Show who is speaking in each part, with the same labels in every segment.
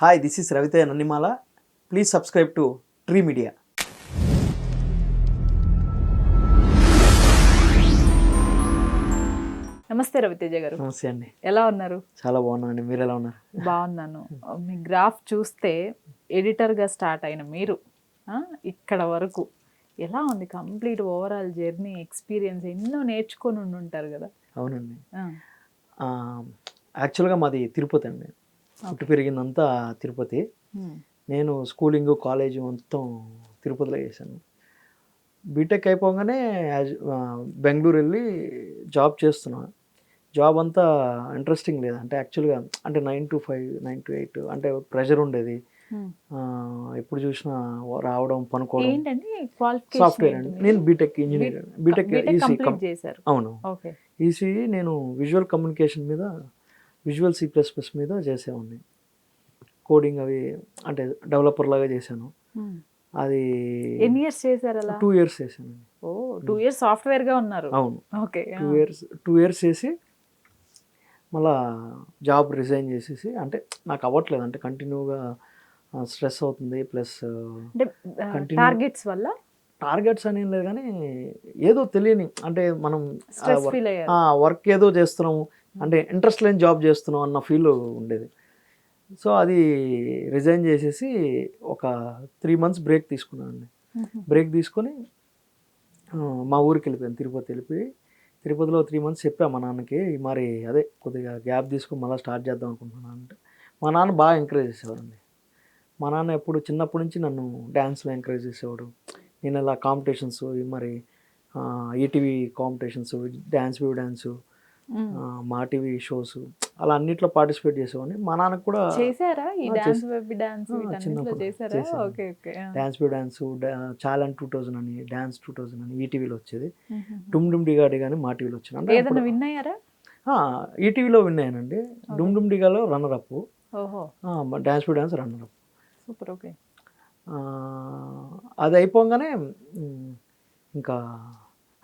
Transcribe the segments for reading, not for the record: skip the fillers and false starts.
Speaker 1: Hi, this is Ravitaya Nannimala. Please subscribe to Tree Media.
Speaker 2: నమస్తే రవితేజ గారు.
Speaker 1: నమస్తే అండి.
Speaker 2: ఎలా ఉన్నారు?
Speaker 1: చాలా బాగున్నానండి. మీరు ఎలా ఉన్నారు?
Speaker 2: బాగున్నాను. మీ గ్రాఫ్ చూస్తే ఎడిటర్గా స్టార్ట్ అయిన మీరు ఇక్కడ వరకు ఎలా ఉంది? కంప్లీట్ ఓవరాల్ జర్నీ ఎక్స్పీరియన్స్ ఎన్నో నేర్చుకొని ఉంటారు కదా.
Speaker 1: అవునండి. యాక్చువల్గా మాది తిరుపతి అండి. పుట్టి పెరిగిందంతా తిరుపతి. నేను స్కూలింగ్ కాలేజ్ మొత్తం తిరుపతిలో చేశాను. బీటెక్ అయిపోగానే బెంగళూరు వెళ్ళి జాబ్ చేస్తున్నాను. జాబ్ అంతా ఇంట్రెస్టింగ్ లేదు. అంటే యాక్చువల్గా అంటే 9 to 5, 9 to 8 అంటే ప్రెషర్ ఉండేది. ఎప్పుడు చూసినా రావడం పనుకోవడం. సాఫ్ట్వేర్ అండి. నేను బీటెక్ ఇంజనీర్. BTech EC. అవును, ఈసీ. నేను విజువల్ కమ్యూనికేషన్ మీద, విజువల్ C++ మీద చేసేవాడిని. కోడింగ్ అవి అంటే డెవలపర్ లాగా చేశాను. అది
Speaker 2: ఎన్ని ఇయర్స్ చేశారు అలా?
Speaker 1: 2 years చేశాను.
Speaker 2: ఓ 2 years సాఫ్ట్వేర్ గా ఉన్నారు.
Speaker 1: అవును.
Speaker 2: ఓకే.
Speaker 1: 2 years చేసి మళ్ళా జాబ్ రిజైన్ చేసేసి, అంటే నాకు అవ్వట్లేదు, అంటే కంటిన్యూగా స్ట్రెస్ అవుతుంది. ప్లస్
Speaker 2: టార్గెట్స్ వల్ల,
Speaker 1: టార్గెట్స్ అనేం లేదు కానీ ఏదో తెలియని, అంటే మనం వర్క్ ఏదో చేస్తున్నాము, అంటే ఇంట్రెస్ట్ లేని జాబ్ చేస్తున్నాం అన్న ఫీల్ ఉండేది. సో అది రిజైన్ చేసేసి ఒక 3 months బ్రేక్ తీసుకున్నానండి. బ్రేక్ తీసుకొని మా ఊరికి వెళ్ళిపోయాను. తిరుపతి వెళ్ళిపోయి తిరుపతిలో 3 months చెప్పా మా నాన్నకి, మరి అదే కొద్దిగా గ్యాప్ తీసుకుని మళ్ళీ స్టార్ట్ చేద్దాం అనుకుంటున్నాను అంటే మా నాన్న బాగా ఎంకరేజ్ చేసేవారండి. మా నాన్న ఎప్పుడు చిన్నప్పటి నుంచి నన్ను డ్యాన్స్లో ఎంకరేజ్ చేసేవాడు. నేను ఇలా కాంపిటీషన్స్, మరి ETV competitions, dance view dance, మా టీవీ షోస్, అలా అన్నిట్లో పార్టిసిపేట్ చేసేవాడిని. మా నాన్నకు కూడా చిన్నప్పుడు డ్యాన్స్ వ్యూ డ్యాన్స్, ఛాలెంజ్ 2000 అని, డ్యాన్స్ 2000 అని ఈటీవీలో వచ్చేది. డుమ్ డుమ్ డిగాడి కానీ మా టీవీలో వచ్చింది. ఈటీవీలో విన్ అయ్యానండి. డుమ్ డుమ్ డిగాలో రన్నర్ అప్, డ్యాన్స్ వ్యూ dance runner up.
Speaker 2: Super. Okay.
Speaker 1: అది అయిపోగానే ఇంకా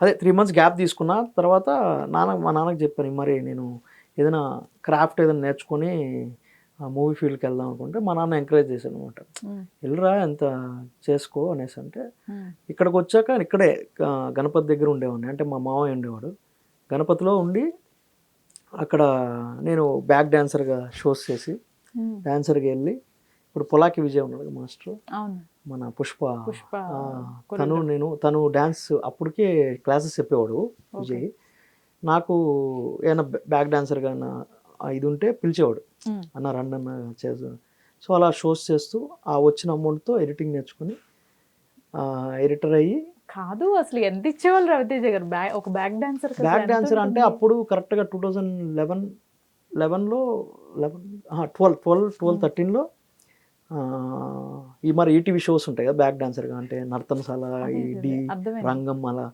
Speaker 1: అదే 3 months గ్యాప్ తీసుకున్న తర్వాత మా నాన్నకి చెప్పాను, మరి నేను ఏదైనా క్రాఫ్ట్ ఏదైనా నేర్చుకొని మూవీ ఫీల్డ్కి వెళ్దాం అనుకుంటే మా నాన్న ఎంకరేజ్ చేశాను అనమాట. వెళ్ళరా ఎంత చేసుకో అనేసి అంటే, ఇక్కడికి వచ్చాక ఇక్కడే గణపతి దగ్గర ఉండేవాడిని. అంటే మా మామయ్య ఉండేవాడు గణపతిలో ఉండి. అక్కడ నేను బ్యాక్ డాన్సర్గా షోస్ చేసి డాన్సర్గా వెళ్ళి, ఇప్పుడు పొలాకి విజయ్ ఉన్నాడు మాస్టర్, మన పుష్ప, తను డ్యాన్స్ అప్పటికే క్లాసెస్ చెప్పేవాడు విజయ్. నాకు ఏమైనా బ్యాక్ డాన్సర్గా ఇది ఉంటే పిలిచేవాడు, అన్న రండి అన్న చేసు. సో అలా షోస్ చేస్తూ ఆ వచ్చిన అమౌంట్తో ఎడిటింగ్ నేర్చుకుని ఎడిటర్ అయ్యి.
Speaker 2: కాదు అసలు ఎంత ఇచ్చేవాళ్ళు రవితేజ గారు ఒక బ్యాక్ డాన్సర్?
Speaker 1: బ్యాక్ డాన్సర్ అంటే అప్పుడు కరెక్ట్గా 2011లో 12-13లో ఈ మరి ఈటీవీ షోస్ ఉంటాయి కదా బ్యాక్ డాన్సర్గా, అంటే నర్తనశాల, ఈ రంగం, అలా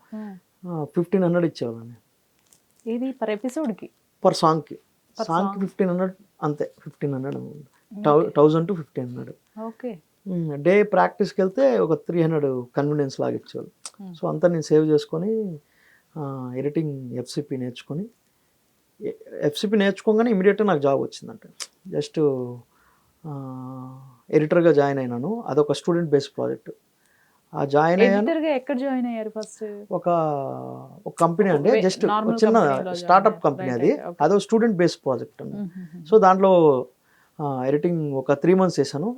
Speaker 1: 1500 ఇచ్చేవాళ్ళని.
Speaker 2: ఇది పర్ ఎపిసోడ్కి?
Speaker 1: పర్ సాంగ్కి 1500 అంతే. 1500, 1000 to 1500.
Speaker 2: ఓకే.
Speaker 1: డే ప్రాక్టీస్కి వెళ్తే ఒక 300 కన్వీనియన్స్ లాగా ఇచ్చేవాళ్ళు. సో అంతా నేను సేవ్ చేసుకొని ఎడిటింగ్ ఎఫ్సిపి నేర్చుకోగానే ఇమీడియట్గా నాకు జాబ్ వచ్చిందంటే, జస్ట్ ఎడిటర్గా జాయిన్ అయినాను. అదొక స్టూడెంట్ బేస్డ్ ప్రాజెక్ట్. జాయిన్ అయ్యాను.
Speaker 2: ఎక్కడ జాయిన్ అయ్యారు ఫస్ట్?
Speaker 1: ఒక కంపెనీ అండి, జస్ట్ చిన్న స్టార్ట్అప్ కంపెనీ. అదో స్టూడెంట్ బేస్డ్ ప్రాజెక్ట్ అండి. సో దాంట్లో ఎడిటింగ్ ఒక 3 months చేశాను,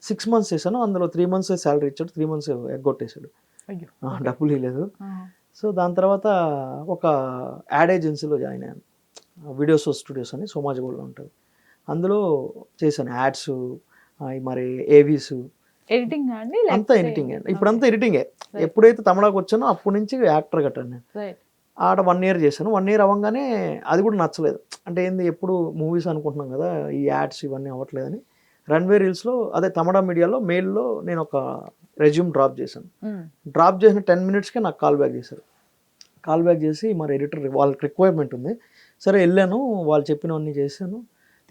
Speaker 1: 6 months చేశాను. అందులో 3 months శాలరీ ఇచ్చాడు, 3 months ఎగ్గొట్టేశాడు, డబ్బులు ఇవ్వలేదు. సో దాని తర్వాత ఒక యాడ్ ఏజెన్సీలో జాయిన్ అయ్యాను, వీడియోస్ స్టూడియోస్ అని సోమాజిగూడలో ఉంటుంది. అందులో చేశాను యాడ్స్, మరి ఏవీస్,
Speaker 2: ఎడిటింగ్ అండి.
Speaker 1: అంతా ఎడిటింగ్ అండి. ఇప్పుడంతా ఎడిటింగే. ఎప్పుడైతే తమిళకు వచ్చానో అప్పటి నుంచి యాక్టర్ కట్టాను. ఆడ 1 year చేశాను. 1 year అవ్వగానే అది కూడా నచ్చలేదు. అంటే ఏంది ఎప్పుడు మూవీస్ అనుకుంటున్నాం కదా, ఈ యాడ్స్ ఇవన్నీ అవ్వట్లేదని రన్వే రీల్స్లో, అదే తమిళ మీడియాలో మెయిల్లో నేను ఒక రెజ్యూమ్ డ్రాప్ చేశాను. డ్రాప్ చేసిన 10 minutesకే నాకు కాల్ బ్యాక్ చేశారు. కాల్ బ్యాక్ చేసి మరి ఎడిటర్ వాళ్ళకి రిక్వైర్మెంట్ ఉంది. సరే వెళ్ళాను, వాళ్ళు చెప్పినవన్నీ చేశాను,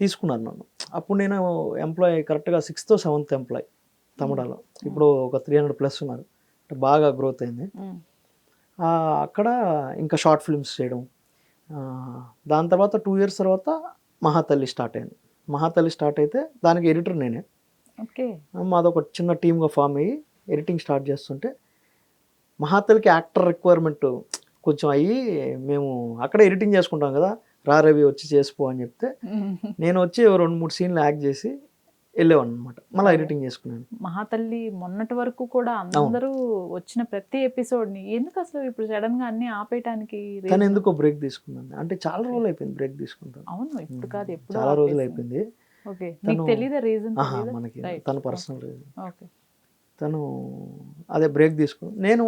Speaker 1: తీసుకున్నారు నన్ను. అప్పుడు నేను ఎంప్లాయ్ కరెక్ట్గా 6th or 7th ఎంప్లాయ్ తమిళలో. ఇప్పుడు ఒక 300+ ఉన్నారు, అంటే బాగా గ్రోత్ అయింది. అక్కడ ఇంకా షార్ట్ ఫిల్మ్స్ చేయడం. దాని తర్వాత 2 years తర్వాత మహాతల్లి స్టార్ట్ అయింది. మహాతల్లి స్టార్ట్ అయితే దానికి ఎడిటర్ నేనే.
Speaker 2: ఓకే.
Speaker 1: మాదొక చిన్న టీమ్గా ఫామ్ అయ్యి ఎడిటింగ్ స్టార్ట్ చేస్తుంటే మహాతల్లికి యాక్టర్ రిక్వైర్మెంట్ కొంచెం అయ్యి మేము అక్కడే ఎడిటింగ్ చేసుకుంటాం కదా, రా రవి వచ్చి చేసుకో అని చెప్తే నేను వచ్చి 2-3 సీన్లు యాక్ట్ చేసి వెళ్ళేవాడిని అనమాట. మళ్ళీ ఎడిటింగ్ చేసుకున్నాను.
Speaker 2: మహాతల్లి మొన్నటి వరకు కూడా అందరూ వచ్చిన ప్రతి ఎపిసోడ్ని ఎందుకు అసలు ఇప్పుడు సడన్ గా అన్ని ఆపేయటానికి
Speaker 1: తను ఎందుకో బ్రేక్ తీసుకున్నాను. అంటే చాలా రోజులు అయిపోయింది బ్రేక్ తీసుకుంటాను.
Speaker 2: అవును, ఇప్పుడు కాదు, ఎప్పుడు
Speaker 1: చాలా రోజులు అయిపోయింది.
Speaker 2: ఓకే, మీకు తెలీదా రీజన్?
Speaker 1: మనకి తన పర్సనల్ రీజన్.
Speaker 2: ఓకే.
Speaker 1: తను అదే బ్రేక్ తీసుకుని నేను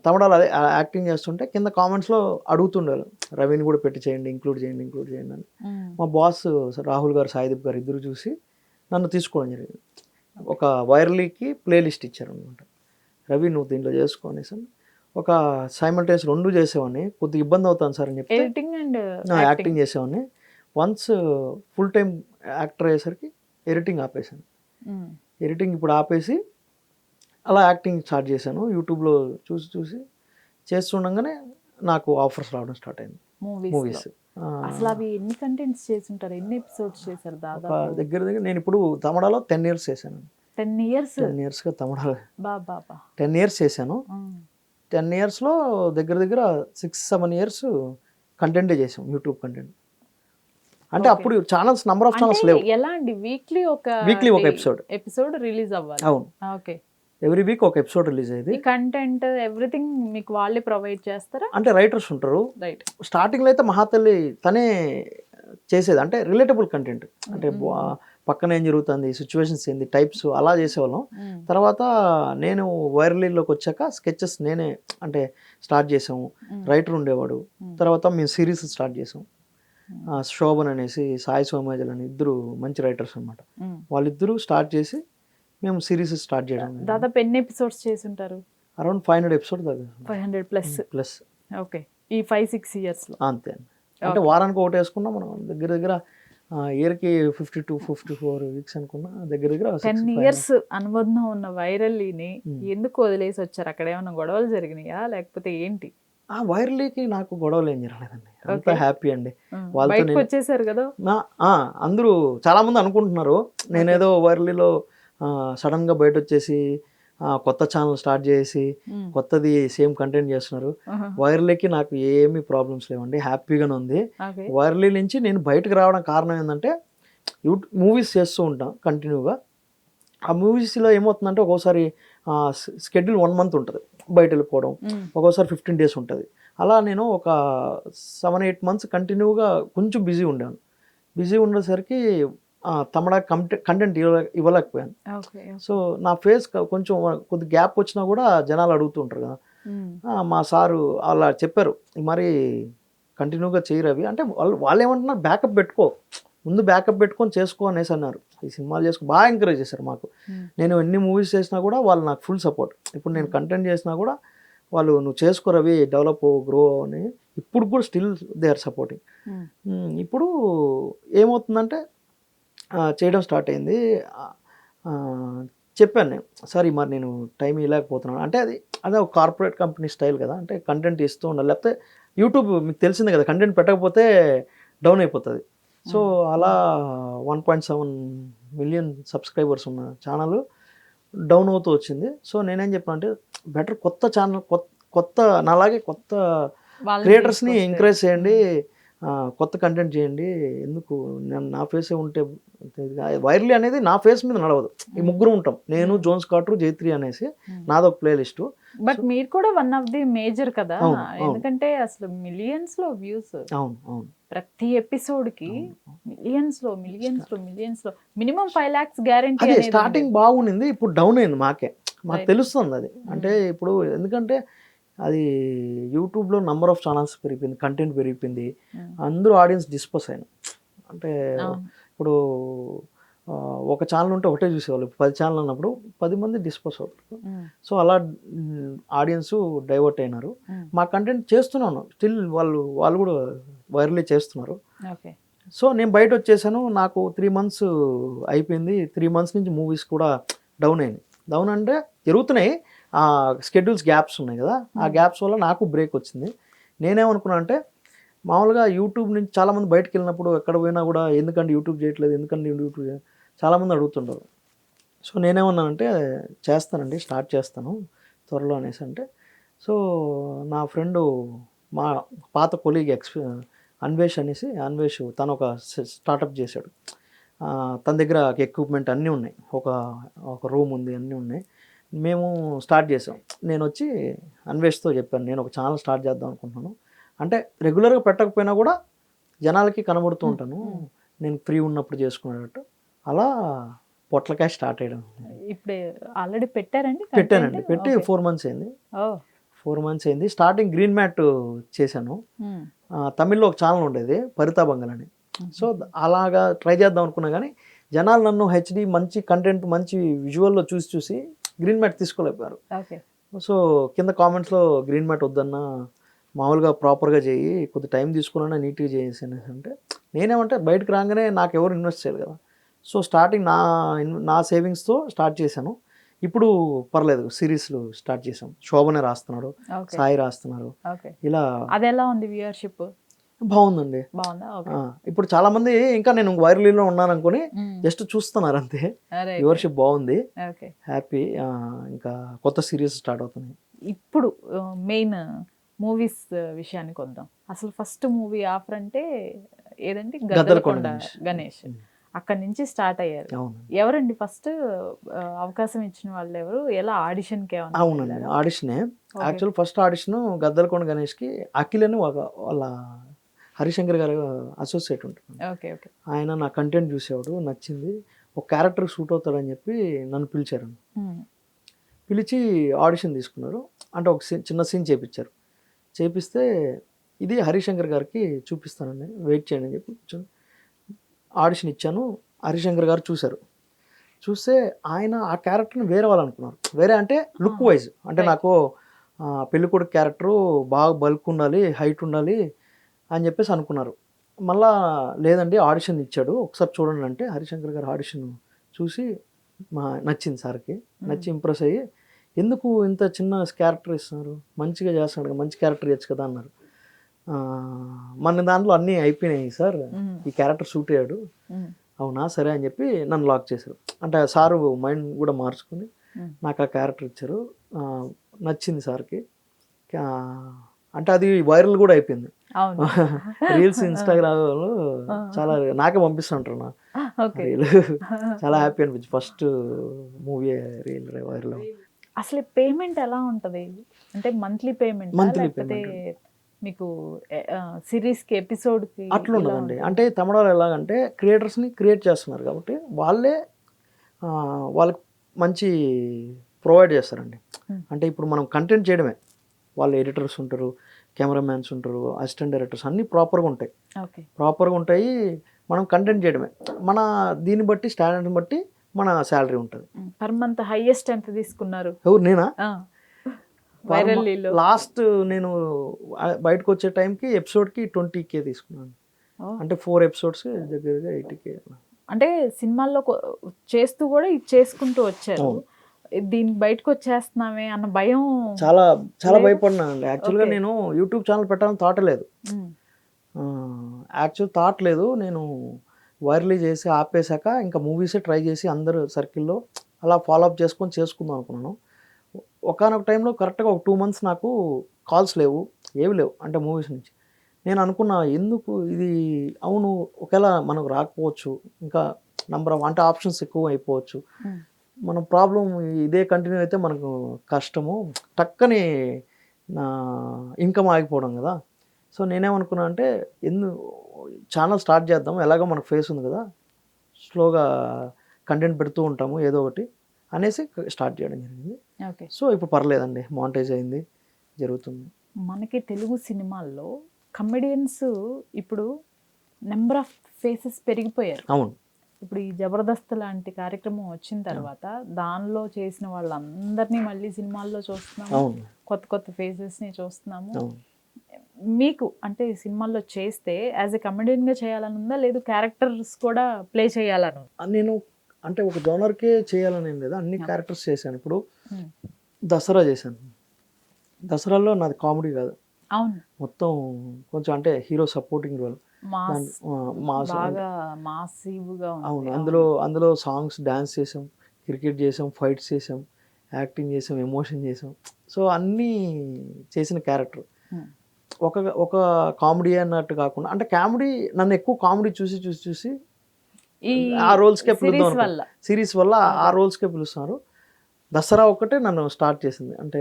Speaker 1: తమిళలో అదే యాక్టింగ్ చేస్తుంటే కింద కామెంట్స్లో అడుగుతుండారు, రవిని కూడా పెట్టి చేయండి, ఇంక్లూడ్ చేయండి అని. మా బాస్ రాహుల్ గారు, సాయిదీప్ గారు ఇద్దరు చూసి నన్ను తీసుకోవడం జరిగింది. ఒక వైరలీకి ప్లేలిస్ట్ ఇచ్చారనమాట, రవి నువ్వు దీంట్లో చేసుకో అనేసి. ఒక సైమల్టేనియస్ 2 చేసేవాడిని. కొద్దిగా ఇబ్బంది అవుతాను సార్ అని చెప్తే
Speaker 2: ఎడిటింగ్ అండ్
Speaker 1: యాక్టింగ్ చేసేవాడిని. వన్స్ ఫుల్ టైం యాక్టర్ అయ్యేసరికి ఎడిటింగ్ ఆపేశాను. ఎడిటింగ్ ఇప్పుడు ఆపేసి అలా యాక్టింగ్ స్టార్ట్ చేశాను. యూట్యూబ్లో చూసి చేస్తుండగానే నాకు ఆఫర్స్ రావడం స్టార్ట్ అయింది మూవీస్.
Speaker 2: అసలు అవి ఎన్ని కంటెంట్స్ చేస్తుంటారు, ఎన్ని ఎపిసోడ్స్ చేశారు? దాదాపు
Speaker 1: దగ్గర నేను ఇప్పుడు తమిళలో 10 years చేశాను.
Speaker 2: 10 years?
Speaker 1: 10 yearsగా తమిళలో
Speaker 2: బాబా
Speaker 1: 10 years చేశాను. 10 yearsలో దగ్గర 6-7 years కంటెంటే చేసాం, యూట్యూబ్ కంటెంట్. అంటే అప్పుడు ఛానల్స్ నంబర్ ఆఫ్ ఛానల్స్ లేవు.
Speaker 2: ఎలా అండి? వీక్లీ ఒక ఎపిసోడ్ రిలీజ్ అవ్వాలి?
Speaker 1: అవును.
Speaker 2: ఓకే.
Speaker 1: ఎవ్రీ వీక్ ఒక ఎపిసోడ్ రిలీజ్ అయ్యేది.
Speaker 2: కంటెంట్ ఎవ్రీథింగ్ మీకు వాళ్ళే ప్రొవైడ్ చేస్తారా?
Speaker 1: అంటే రైటర్స్ ఉంటారు.
Speaker 2: రైట్.
Speaker 1: స్టార్టింగ్లో అయితే మహాతల్లి తనే చేసేది, అంటే రిలేటబుల్ కంటెంట్, అంటే పక్కన ఏం జరుగుతుంది, సిచ్యువేషన్స్ ఏంది, టైప్స్ అలా చేసేవాళ్ళం. తర్వాత నేను వైరలీలోకి వచ్చాక స్కెచెస్ నేనే అంటే స్టార్ట్ చేసాము. రైటర్ ఉండేవాడు. తర్వాత మేము సిరీస్ స్టార్ట్ చేసాం. శోభన్ అనేసి, సాయి సోమయాజులు అని ఇద్దరు మంచి రైటర్స్ అనమాట. వాళ్ళిద్దరూ స్టార్ట్ చేసి మేము సిరీస్ స్టార్ట్ చేయడం.
Speaker 2: దాదాపు ఎన్ని ఎపిసోడ్స్ చేసి ఉంటారు?
Speaker 1: అరౌండ్ 500 ఎపిసోడ్ దాకా.
Speaker 2: 500 ప్లస్. ఓకే. ఈ 5-6 years లో
Speaker 1: అంతే. అంటే వారానికి ఒకటి వేసుకున్నా మనం దగ్గర ఇయర్కి 52-54 weeks అనుకున్నా దగ్గర
Speaker 2: 10 years అనుబంధం ఉన్న వైరల్లీని ఎందుకు వదిలేసి వచ్చారు? అక్కడ ఏమైనా గొడవలు జరిగినాయా లేకపోతే ఏంటి?
Speaker 1: వైరల్లీకి నాకు గొడవలు ఏం జరగలేదండి, అంతా హ్యాపీ అండి. వాళ్ళతో
Speaker 2: వచ్చేసారు కదా.
Speaker 1: అందరూ చాలా మంది అనుకుంటున్నారు నేనేదో వైరల్లీలో సడన్ గా బయట వచ్చేసి కొత్త ఛానల్ స్టార్ట్ చేసి కొత్తది సేమ్ కంటెంట్ చేస్తున్నారు. వైరల్లీకి నాకు ఏమీ ప్రాబ్లమ్స్ లేవండి, హ్యాపీగానే ఉంది. వైరల్లీ నుంచి నేను బయటకు రావడం కారణం ఏంటంటే మూవీస్ చేస్తూ ఉంటాం కంటిన్యూగా. ఆ మూవీస్లో ఏమవుతుందంటే ఒక్కోసారి షెడ్యూల్ 1 month ఉంటుంది బయట వెళ్ళిపోవడం, ఒక్కోసారి 15 days ఉంటుంది. అలా నేను ఒక 7-8 months కంటిన్యూగా కొంచెం బిజీ ఉండాను. బిజీ ఉండేసరికి తమిళ కంటెంట్ ఇవ్వలేకపోయాను. సో నా ఫేస్ కొంచెం కొద్ది గ్యాప్ వచ్చినా కూడా జనాలు అడుగుతుంటారు కదా. మా సారు అలా చెప్పారు, మరి కంటిన్యూగా చేయరు అవి అంటే. వాళ్ళు ఏమంటున్నారు, బ్యాకప్ పెట్టుకో, ముందు బ్యాకప్ పెట్టుకొని చేసుకో అనేసి అన్నారు. ఈ సినిమాలు చేసుకో బాగా ఎంకరేజ్ చేశారు మాకు. నేను ఎన్ని మూవీస్ చేసినా కూడా వాళ్ళు నాకు ఫుల్ సపోర్ట్. ఇప్పుడు నేను కంటెంట్ చేసినా కూడా వాళ్ళు నువ్వు చేసుకో రవి, డెవలప్ గ్రో అని ఇప్పుడు కూడా స్టిల్ దే ఆర్ సపోర్టింగ్. ఇప్పుడు ఏమవుతుందంటే చేయడం స్టార్ట్ అయింది. చెప్పాను నేను, సార్ మరి నేను టైం ఇవ్వలేకపోతున్నాను అంటే. అదే ఒక కార్పొరేట్ కంపెనీ స్టైల్ కదా, అంటే కంటెంట్ ఇస్తూ ఉండాలి. లేకపోతే యూట్యూబ్ మీకు తెలిసిందే కదా, కంటెంట్ పెట్టకపోతే డౌన్ అయిపోతుంది. సో అలా 1.7 million సబ్స్క్రైబర్స్ ఉన్న ఛానల్ డౌన్ అవుతూ వచ్చింది. సో నేనేం చెప్పాను అంటే బెటర్ కొత్త ఛానల్, కొత్త నాలాగే కొత్త క్రియేటర్స్ని ఎంకరేజ్ చేయండి, కొత్త కంటెంట్ చేయండి. ఎందుకు నా ఫేసే ఉంటే వైరల్లీ అనేది నా ఫేస్ మీద నడవదు. ఈ ముగ్గురు ఉంటాం, నేను, జోన్స్ కాటర్, జైత్రి అనేసి నాదొక ప్లేలిస్ట్.
Speaker 2: బట్ మీరు కూడా వన్ ఆఫ్ ది మేజర్ కదా, ఎందుకంటే అసలు మిలియన్స్ లో వ్యూస్.
Speaker 1: అవును.
Speaker 2: ప్రతి ఎపిసోడ్ కి మిలియన్స్ లో మినిమం 5 lakhs గ్యారెంటీ.
Speaker 1: అదే స్టార్టింగ్ బాగుండింది, ఇప్పుడు డౌన్ అయింది. మాకు తెలుస్తుంది అది. అంటే ఇప్పుడు ఎందుకంటే అది యూట్యూబ్లో నంబర్ ఆఫ్ ఛానల్స్ పెరిగిపోయింది, కంటెంట్ పెరిగిపోయింది, అందరూ ఆడియన్స్ డిస్పర్స్ అయిన. అంటే ఇప్పుడు ఒక ఛానల్ ఉంటే ఒకటే చూసేవాళ్ళు, 10 ఛానల్ అన్నప్పుడు 10 మంది డిస్పర్స్ అవుతారు. సో అలా ఆడియన్స్ డైవర్ట్ అయినారు. మా కంటెంట్ చేస్తున్నాను స్టిల్, వాళ్ళు కూడా వైరల్లీ చేస్తున్నారు. సో నేను బయట వచ్చేసాను, నాకు 3 months అయిపోయింది. 3 months నుంచి మూవీస్ కూడా డౌన్ అయింది. డౌన్ అంటే జరుగుతున్నాయి, షెడ్యూల్స్ గ్యాప్స్ ఉన్నాయి కదా, ఆ గ్యాప్స్ వల్ల నాకు బ్రేక్ వచ్చింది. నేనేమనుకున్నా అంటే మామూలుగా యూట్యూబ్ నుంచి చాలామంది బయటకు వెళ్ళినప్పుడు ఎక్కడ పోయినా కూడా ఎందుకంటే యూట్యూబ్ చేయట్లేదు, ఎందుకంటే యూట్యూబ్ చాలామంది అడుగుతుంటారు. సో నేనేమన్నానంటే చేస్తానండి, స్టార్ట్ చేస్తాను త్వరలో అనేసి అంటే, సో నా ఫ్రెండు మా పాత కొలీగ్ అన్వేష్ అనేసి, అన్వేష్ తను ఒక స్టార్టప్ చేశాడు. తన దగ్గర ఎక్విప్మెంట్ అన్నీ ఉన్నాయి, ఒక రూమ్ ఉంది, అన్నీ ఉన్నాయి. మేము స్టార్ట్ చేసాం. నేను వచ్చి అన్వేష్తో చెప్పాను, నేను ఒక ఛానల్ స్టార్ట్ చేద్దాం అనుకుంటున్నాను. అంటే రెగ్యులర్గా పెట్టకపోయినా కూడా జనాలకి కనబడుతూ ఉంటాను, నేను ఫ్రీ ఉన్నప్పుడు చేసుకునేటట్టు. అలా పొట్లకాయ స్టార్ట్ అయ్యడం.
Speaker 2: ఇప్పుడు ఆల్రెడీ పెట్టారండి?
Speaker 1: పెట్టానండి, పెట్టి 4 months అయింది. 4 months అయింది. స్టార్టింగ్ గ్రీన్ మ్యాట్ చేశాను. తమిళ్లో ఒక ఛానల్ ఉండేది పరితాబంగల్ అని. సో అలాగా ట్రై చేద్దాం అనుకున్నా కానీ జనాలు నన్ను హెచ్డి మంచి కంటెంట్ మంచి విజువల్లో చూసి గ్రీన్ మ్యాట్ తీసుకోలేకపోయారు. సో కింద కామెంట్స్లో గ్రీన్ మ్యాట్ వద్దన్నా, మామూలుగా ప్రాపర్గా చేయి, కొద్ది టైం తీసుకున్నా నీట్గా చేసి అంటే, నేనేమంటే బయటకు రాగానే నాకు ఎవరు ఇన్వెస్ట్ చేయాలి కదా. సో స్టార్టింగ్ నా సేవింగ్స్తో స్టార్ట్ చేశాను. ఇప్పుడు పర్లేదు, సిరీస్లు స్టార్ట్ చేసాం. శోభనే రాస్తున్నాడు, సాయి రాస్తున్నారు. ఇలా
Speaker 2: అది ఎలా ఉంది వ్యూవర్షిప్?
Speaker 1: బాగుందండి. ఇప్పుడు చాలా మంది ఇంకా నేను వైరల్లో ఉన్నాను అనుకుని జస్ట్ చూస్తున్నారు అంతే. వ్యూవర్షిప్ బాగుంది, హ్యాపీ. ఇంకా కొత్త సిరీస్ స్టార్ట్ అవుతున్నాయి.
Speaker 2: ఇప్పుడు మెయిన్ మూవీస్ విషయానికి వద్దాం. అసలు ఫస్ట్ మూవీ ఆఫర్ అంటే ఏదండి? గద్దలకొండ గణేష్. అక్కడి నుంచి స్టార్ట్ అయ్యారు. ఎవరండి ఫస్ట్ అవకాశం ఇచ్చిన వాళ్ళు ఎవరు? ఎలా ఆడిషన్కి?
Speaker 1: అవునండి, ఆడిషనే. యాక్చువల్ ఫస్ట్ ఆడిషన్ గద్దలకొండ గణేష్కి అఖిల్ అని వాళ్ళ హరిశంకర్ గారు అసోసియేట్ ఉంటారు. ఆయన నా కంటెంట్ చూసేవాడు, నచ్చింది, ఒక క్యారెక్టర్ సూట్ అవుతాడని చెప్పి నన్ను పిలిచారు. పిలిచి ఆడిషన్ తీసుకున్నారు. అంటే ఒక చిన్న సీన్ చేయించారు. చేపిస్తే ఇది హరిశంకర్ గారికి చూపిస్తానండి, వెయిట్ చేయండి అని చెప్పి ఆడిషన్ ఇచ్చాను. హరిశంకర్ గారు చూశారు. చూస్తే ఆయన ఆ క్యారెక్టర్ని వేరే వాళ్ళు అనుకున్నారు. వేరే అంటే లుక్ వైజ్, అంటే నాకు పెళ్ళికొడుకు క్యారెక్టరు బాగా బల్క్ ఉండాలి, హైట్ ఉండాలి అని చెప్పేసి అనుకున్నారు. మళ్ళా లేదండి ఆడిషన్ ఇచ్చాడు, ఒకసారి చూడండి అంటే హరిశంకర్ గారు ఆడిషన్ చూసి నచ్చింది సార్కి. నచ్చి ఇంప్రెస్ అయ్యి, ఎందుకు ఇంత చిన్న క్యారెక్టర్ ఇస్తున్నారు, మంచిగా చేస్తున్నాడు, మంచి క్యారెక్టర్ ఇవ్వచ్చు కదా అన్నారు. మన దాంట్లో అన్నీ అయిపోయినాయి సార్, ఈ క్యారెక్టర్ సూట్ అయ్యాడు. అవునా సరే అని చెప్పి నన్ను లాక్ చేశారు. అంటే సారు మైండ్ కూడా మార్చుకుని నాకు ఆ క్యారెక్టర్ ఇచ్చారు. నచ్చింది సార్కి. అంటే అది వైరల్ కూడా అయిపోయింది. రీల్స్ ఇన్స్టాగ్రామ్లో చాలా నాకే పంపిస్తుంటారు నా రీల్. చాలా హ్యాపీ అనిపించింది ఫస్ట్ మూవీ రీల్ వైరల్.
Speaker 2: అసలు పేమెంట్ ఎలా ఉంటుంది? అంటే మంత్లీ పేమెంట్? మీకు సిరీస్కి ఎపిసోడ్కి
Speaker 1: అట్లా ఉండదండి. అంటే తమిళలో ఎలాగంటే క్రియేటర్స్ని క్రియేట్ చేస్తున్నారు కాబట్టి వాళ్ళకి మంచి ప్రొవైడ్ చేస్తారండి. అంటే ఇప్పుడు మనం కంటెంట్ చేయడమే, వాళ్ళు ఎడిటర్స్ ఉంటారు, కెమెరామ్యాన్స్ ఉంటారు, అసిస్టెంట్ డైరెక్టర్స్ అన్నీ ప్రాపర్గా ఉంటాయి. మనం కంటెంట్ చేయడమే. మన దీన్ని బట్టి స్టాండర్డ్ని బట్టి మన శాలరీ ఉంటుంది.
Speaker 2: పర్ మంత్ హైయెస్ట్ ఎంత తీసుకున్నారు?
Speaker 1: ఎవరు? నేనా? లాస్ట్ నేను బయటకు వచ్చే టైంకి ఎపిసోడ్కి 20K తీసుకున్నాను. అంటే 4 episodes దగ్గరగా 80K.
Speaker 2: అంటే సినిమాల్లో చేస్తూ కూడా ఇది చేసుకుంటూ వచ్చారు. దీనికి బయటకు వచ్చేస్తున్నామే అన్న భయం? చాలా
Speaker 1: చాలా భయపడినాను అండి. యాక్చువల్గా నేను యూట్యూబ్ ఛానల్ పెట్టాలని థాట్ లేదు. నేను వైరల్ చేసి ఆపేశాక ఇంకా మూవీసే ట్రై చేసి అందరూ సర్కిల్లో అలా ఫాలోఅప్ చేసుకుందాం అనుకున్నాను. ఒకనొక టైంలో కరెక్ట్గా ఒక 2 months నాకు కాల్స్ లేవు, ఏవి లేవు, అంటే మూవీస్ నుంచి. నేను అనుకున్నా ఎందుకు ఇది, అవును ఒకవేళ మనకు రాకపోవచ్చు, ఇంకా నంబర్ ఆఫ్ అంటే ఆప్షన్స్ ఎక్కువ అయిపోవచ్చు, మన ప్రాబ్లం ఇదే కంటిన్యూ అయితే మనకు కష్టము, టక్కని నా ఇన్కమ్ ఆగిపోవడం కదా. సో నేనేమనుకున్నా అంటే ఛానల్ స్టార్ట్ చేద్దాం, ఎలాగో మనకు ఫేస్ ఉంది కదా, స్లోగా కంటెంట్ పెడుతూ ఉంటాము ఏదో ఒకటి అనేసి స్టార్ట్ చేయడం జరిగింది. సో ఇప్పుడు పర్లేదండి, మానిటైజ్ అయింది, జరుగుతుంది.
Speaker 2: మనకి తెలుగు సినిమాల్లో కమెడియన్స్ ఇప్పుడు నెంబర్ ఆఫ్ ఫేసెస్ పెరిగిపోయారు.
Speaker 1: అవును.
Speaker 2: ఇప్పుడు ఈ జబర్దస్త్ లాంటి కార్యక్రమం వచ్చిన తర్వాత దానిలో చేసిన వాళ్ళందరినీ మళ్ళీ సినిమాల్లో చూస్తున్నాము, కొత్త ఫేసెస్ని చూస్తున్నాము. మీకు అంటే సినిమాల్లో చేస్తే యాజ్ ఎ కమెడియన్గా చేయాలని ఉందా, లేదు క్యారెక్టర్స్ కూడా ప్లే చేయాలను?
Speaker 1: నేను అంటే ఒక జోనర్కే చేయాలని ఏం లేదు, అన్ని క్యారెక్టర్స్ చేశాను. ఇప్పుడు దసరా చేశాను. దసరాలో నాది కామెడీ కాదు,
Speaker 2: అవును,
Speaker 1: మొత్తం కొంచెం అంటే hero supporting role.
Speaker 2: Mass
Speaker 1: mass
Speaker 2: బాగా మాసివ్గా
Speaker 1: అవును.
Speaker 2: ఉంది.
Speaker 1: అందులో సాంగ్స్, డాన్స్ చేసాం, క్రికెట్ చేసాం, ఫైట్స్ చేసాం, యాక్టింగ్ చేసాం, ఎమోషన్ చేసాం. సో అన్నీ చేసిన క్యారెక్టర్.
Speaker 2: Hmm.
Speaker 1: ఒక ఒక కామెడీ అన్నట్టు కాకుండా, అంటే కామెడీ నన్ను ఎక్కువ కామెడీ చూసి
Speaker 2: ఈ
Speaker 1: ఆ రోల్స్కే పిలుద్దాం
Speaker 2: సిరీస్ వల్ల
Speaker 1: సిరీస్ వల్ల ఆ రోల్స్కే పిలుస్తున్నారు. దసరా ఒక్కటే నన్ను స్టార్ట్ చేసింది. అంటే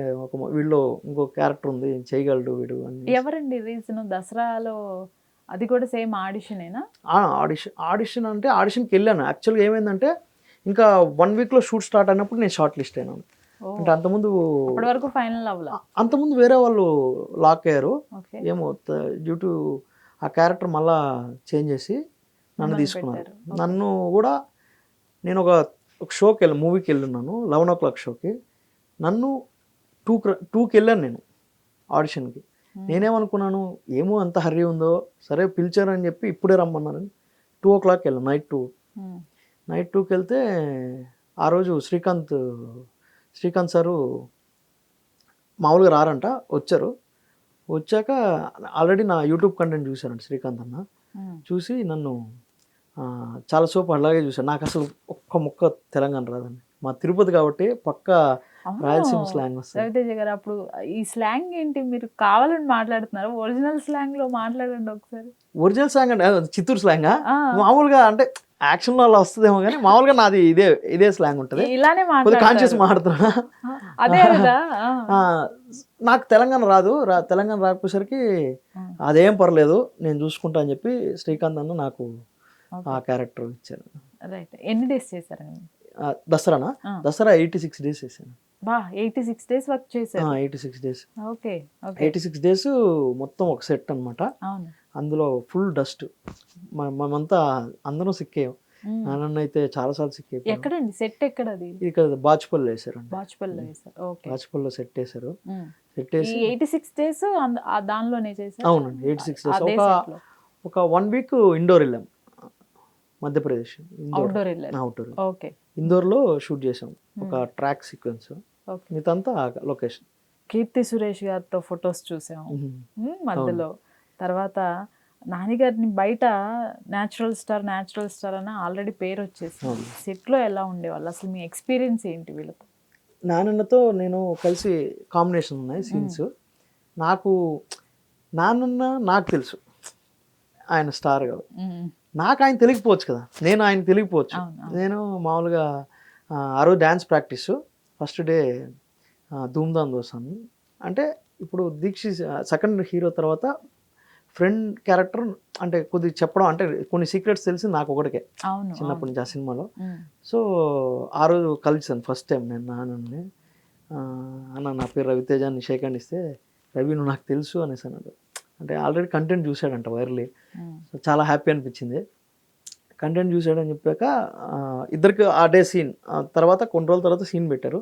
Speaker 1: వీళ్ళు ఇంకో క్యారెక్టర్ ఉంది, చేయగలడు వీడు అని.
Speaker 2: ఎవరండి రీజన్ దసరాలో? అది కూడా సేమ్ ఆడిషనేనా?
Speaker 1: ఆడిషన్ అంటే ఆడిషన్కి వెళ్ళాను. యాక్చువల్గా ఏమైందంటే ఇంకా 1 వీక్లో షూట్ స్టార్ట్ అయినప్పుడు నేను షార్ట్ లిస్ట్ అయినాను. అంటే అంతకుముందు
Speaker 2: అప్పటి వరకు ఫైనల్ అవ్వలా?
Speaker 1: అంతకుముందు వేరే వాళ్ళు లాక్ అయ్యారు.
Speaker 2: ఓకే,
Speaker 1: ఏమో డ్యూ టు ఆ క్యారెక్టర్ మళ్ళా చేంజ్ చేసి నన్ను తీసుకున్నారు. నన్ను కూడా నేను ఒక షోకి వెళ్ళాను, మూవీకి వెళ్ళున్నాను, 11 o'clock షోకి. నన్ను 2కి వెళ్ళాను నేను ఆడిషన్కి. నేనేమనుకున్నాను, ఏమో అంత హర్రీ ఉందో, సరే పిలిచారని చెప్పి ఇప్పుడే రమ్మన్నారని 2 o'clock వెళ్ళాను, నైట్ 2కి వెళ్తే ఆ రోజు శ్రీకాంత్ సారు మామూలుగా రారంట, వచ్చాక ఆల్రెడీ నా యూట్యూబ్ కంటెంట్ చూశారంట శ్రీకాంత్ అన్న. చూసి నన్ను చాలాసేపు అలాగే చూశాను. నాకు అసలు ఒక్క ముక్క తెలంగాణ రాదండి. మా తిరుపతి కాబట్టి పక్క రాయలసీమ స్లాంగ్ వస్తుంది.
Speaker 2: రవితేజ గారు, అప్పుడు ఈ స్లాంగ్ ఏంటి? మీరు కావాలని మాట్లాడుతున్నారు? ఒరిజినల్ స్లాంగ్ లో మాట్లాడండి ఒకసారి.
Speaker 1: ఒరిజినల్ స్లాంగ్ అంటే చిత్తూరు స్లాంగా? మామూలుగా అంటే యాక్షన్లో అలా వస్తుందేమో కానీ మామూలుగా నాది ఇదే స్లాంగ్ ఉంటుంది.
Speaker 2: ఇలానే
Speaker 1: కాన్షియస్ మాట్లాడుతున్నా.
Speaker 2: అదే కదా.
Speaker 1: నాకు తెలంగాణ రాదు. తెలంగాణ రాకపోయేసరికి అదేం పర్లేదు నేను చూసుకుంటా అని చెప్పి శ్రీకాంత్ అన్న నాకు ఆ క్యారెక్టర్ ఇచ్చారు.
Speaker 2: రైట్. ఎన్ని డేస్ చేశారండి?
Speaker 1: దసరానా? దసరా 86 days చేశాను.
Speaker 2: 86 days వర్క్ చేశారు.
Speaker 1: 86 days.
Speaker 2: ఓకే,
Speaker 1: 86 days మొత్తం ఒక సెట్ అనమాట. అందులో ఫుల్ డస్ట్. మేమంతా అందరం సిక్కేయం. నాన్న అయితే చాలాసార్లు సిక్కే.
Speaker 2: ఎక్కడండి సెట్? ఎక్కడది?
Speaker 1: ఇక్కడ బాచుపల్లిలో వేసారు.
Speaker 2: బాచుపల్లిలో
Speaker 1: సెట్ వేసారు. సెట్
Speaker 2: వేసి 86 days దానిలోనే చేశారు.
Speaker 1: అవునండి, 86 days. ఒక 1 week ఇండోర్ వెళ్ళాం, మధ్యప్రదేశ్.
Speaker 2: అవుట్డోర్. ఓకే,
Speaker 1: ఇందోర్లో షూట్ చేసాం ఒక ట్రాక్ సీక్వెన్స్. మిగతా లొకేషన్.
Speaker 2: కీర్తి సురేష్ గారితో ఫొటోస్ చూసాము మధ్యలో. తర్వాత నానిగారిని బయట న్యాచురల్ స్టార్ అని ఆల్రెడీ పేరు వచ్చేసింది. సెట్లో ఎలా ఉండేవాళ్ళు? అసలు మీ ఎక్స్పీరియన్స్ ఏంటి వీళ్ళతో?
Speaker 1: నాన్నతో నేను కలిసి కాంబినేషన్ ఉన్నాయి సీన్స్. నాకు తెలుసు ఆయన స్టార్ కదా, నాకు ఆయన తెలియకపోవచ్చు కదా, నేను ఆయన తెలియకపోవచ్చు. నేను మామూలుగా ఆ రోజు డ్యాన్స్ ప్రాక్టీస్ ఫస్ట్ డే ధూమ్ధామ్ దోసాను. అంటే ఇప్పుడు దీక్షిత్ సెకండ్ హీరో తర్వాత ఫ్రెండ్ క్యారెక్టర్ అంటే కొద్దిగా చెప్పడం, అంటే కొన్ని సీక్రెట్స్ తెలిసి నాకు ఒకటికే చిన్నప్పటి నుంచి ఆ సినిమాలో. సో ఆ రోజు కలిసాను ఫస్ట్ టైం నేను నాన్నని. అన్న నా పేరు రవితేజ అని షేక్ హ్యాండ్ ఇస్తే, రవి నువ్వు నాకు తెలుసు అనేసి అన్నాడు. అంటే ఆల్రెడీ కంటెంట్ చూశాడంట వైరల్లీ. సో చాలా హ్యాపీ అనిపించింది. కంటెంట్ చూసాడని చెప్పాక ఇద్దరికి ఆ డే సీన్ తర్వాత కొన్ని రోజుల తర్వాత సీన్ పెట్టారు.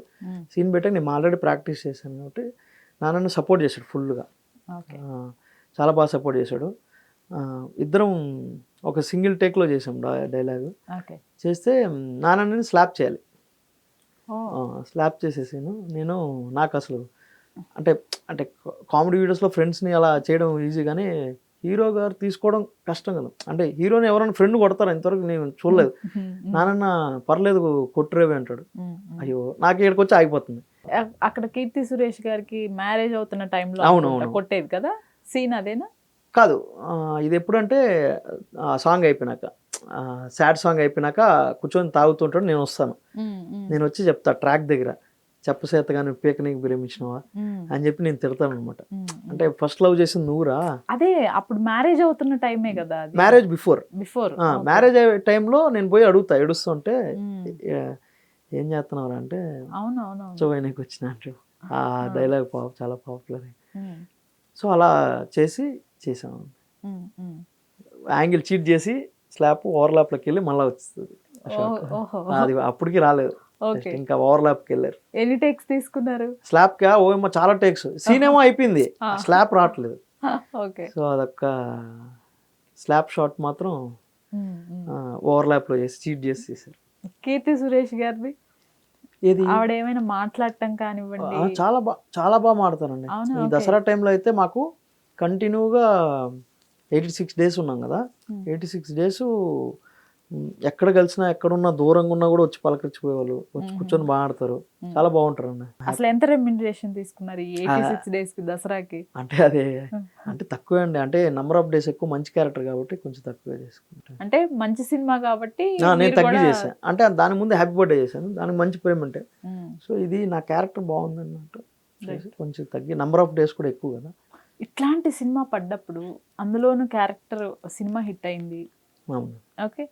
Speaker 1: సీన్ పెట్టాక నేను ఆల్రెడీ ప్రాక్టీస్ చేశాను కాబట్టి నాన్నను సపోర్ట్ చేశాడు ఫుల్గా. చాలా బాగా సపోర్ట్ చేశాడు. ఇద్దరం ఒక సింగిల్ టేక్లో చేసాం డైలాగ్. చేస్తే నాన్నని స్లాప్ చేయాలి. స్లాప్ చేసేసాను నేను. నాకు అసలు అంటే కామెడీ వీడియోస్లో ఫ్రెండ్స్ని అలా చేయడం ఈజీ, కానీ హీరో గారు తీసుకోవడం కష్టం కదా. అంటే హీరోని ఎవరైనా ఫ్రెండ్ కొడతారు, ఇంతవరకు నేను చూడలేదు. నాన్న పర్లేదు కొట్టురేవి అంటాడు. అయ్యో నాకు ఇక్కడికి వచ్చి ఆగిపోతుంది.
Speaker 2: అక్కడ కీర్తి సురేష్ గారికి మ్యారేజ్ అవుతున్న టైంలో కొట్టేది కదా సీన్, అదేనా?
Speaker 1: కాదు, ఇది ఎప్పుడంటే సాంగ్ అయిపోయినాక, సాడ్ సాంగ్ అయిపోయినాక కూర్చొని తాగుతుంటాడు, నేను వస్తాను. నేను వచ్చి చెప్తా ట్రాక్ దగ్గర, చెప్పసేత కానీ పీకనీకి ప్రేమించినవా అని చెప్పి నేను తిడతాను అనమాట. అంటే ఫస్ట్ లవ్ చేసింది నువ్వురా.
Speaker 2: అదే అప్పుడు మ్యారేజ్ అవుతున్న టైమే కదా.
Speaker 1: మ్యారేజ్ బిఫోర్ మ్యారేజ్ అయ్యే టైంలో నేను పోయి అడుగుతా, ఏడుస్తుంటే ఏం చేస్తున్నావురా అంటే చోవైనకి వచ్చిన అంటే ఆ డైలాగ్ చాలా పాపులర్. సో అలా చేసాము. యాంగిల్ చీట్ చేసి స్లాప్ ఓవర్లాప్లోకి వెళ్ళి మళ్ళీ వస్తుంది. అది అప్పటికి రాలేదు, ఇంకా ఓవర్లాప్కి వెళ్ళారు.
Speaker 2: ఎన్ని టేక్స్ తీసుకున్నారు
Speaker 1: స్లాప్ కా? ఓమో చాలా టేక్స్. సీన్ ఏమో అయిపోయింది, స్లాప్ రావట్లేదు. సో అదొక్క స్లాప్ షాట్ మాత్రం ఓవర్లాప్లో చేసి చీట్ చేశారు.
Speaker 2: కీర్తి సురేష్ గారిది ఏది? ఆవిడ ఏమైనా మాట్లాడటం కానివ్వండి,
Speaker 1: చాలా బాగా మాట్లాడతానండి. ఈ దసరా టైంలో అయితే మాకు కంటిన్యూగా 86 డేస్ ఉన్నాం కదా, 86 డేస్ ఎక్కడ కలిసినా ఎక్కడున్నా దూరంగా ఉన్నా కూడా వచ్చి పలకరించిపోయేవాళ్ళు, వచ్చి కూర్చొని మాట్లాడతారు, చాలా బాగుంటారు అన్న.
Speaker 2: అసలు ఎంత రెమ్యునరేషన్ తీసుకున్నారు ఈ 86 డేస్ కి దసరాకి?
Speaker 1: అంటే అదే అంటే తక్కువే అండి, అంటే నెంబర్ ఆఫ్ డేస్ ఎక్కువ, మంచి క్యారెక్టర్ కాబట్టి కొంచెం తక్కువే చేసుకుంటాను.
Speaker 2: అంటే మంచి సినిమా కాబట్టి
Speaker 1: నేను తగ్గి చేశాను, అంటే దాని ముందు హ్యాపీ బర్త్డే చేశాను, దానికి మంచి పేమెంట్. సో ఇది నా క్యారెక్టర్ బాగుంది అన్నట్టు కొంచెం తగ్గి, నెంబర్ ఆఫ్ డేస్ కూడా ఎక్కువ కదా.
Speaker 2: ఇట్లాంటి సినిమా పడ్డప్పుడు అందులోనూ క్యారెక్టర్ సినిమా హిట్ అయింది, ఓకే,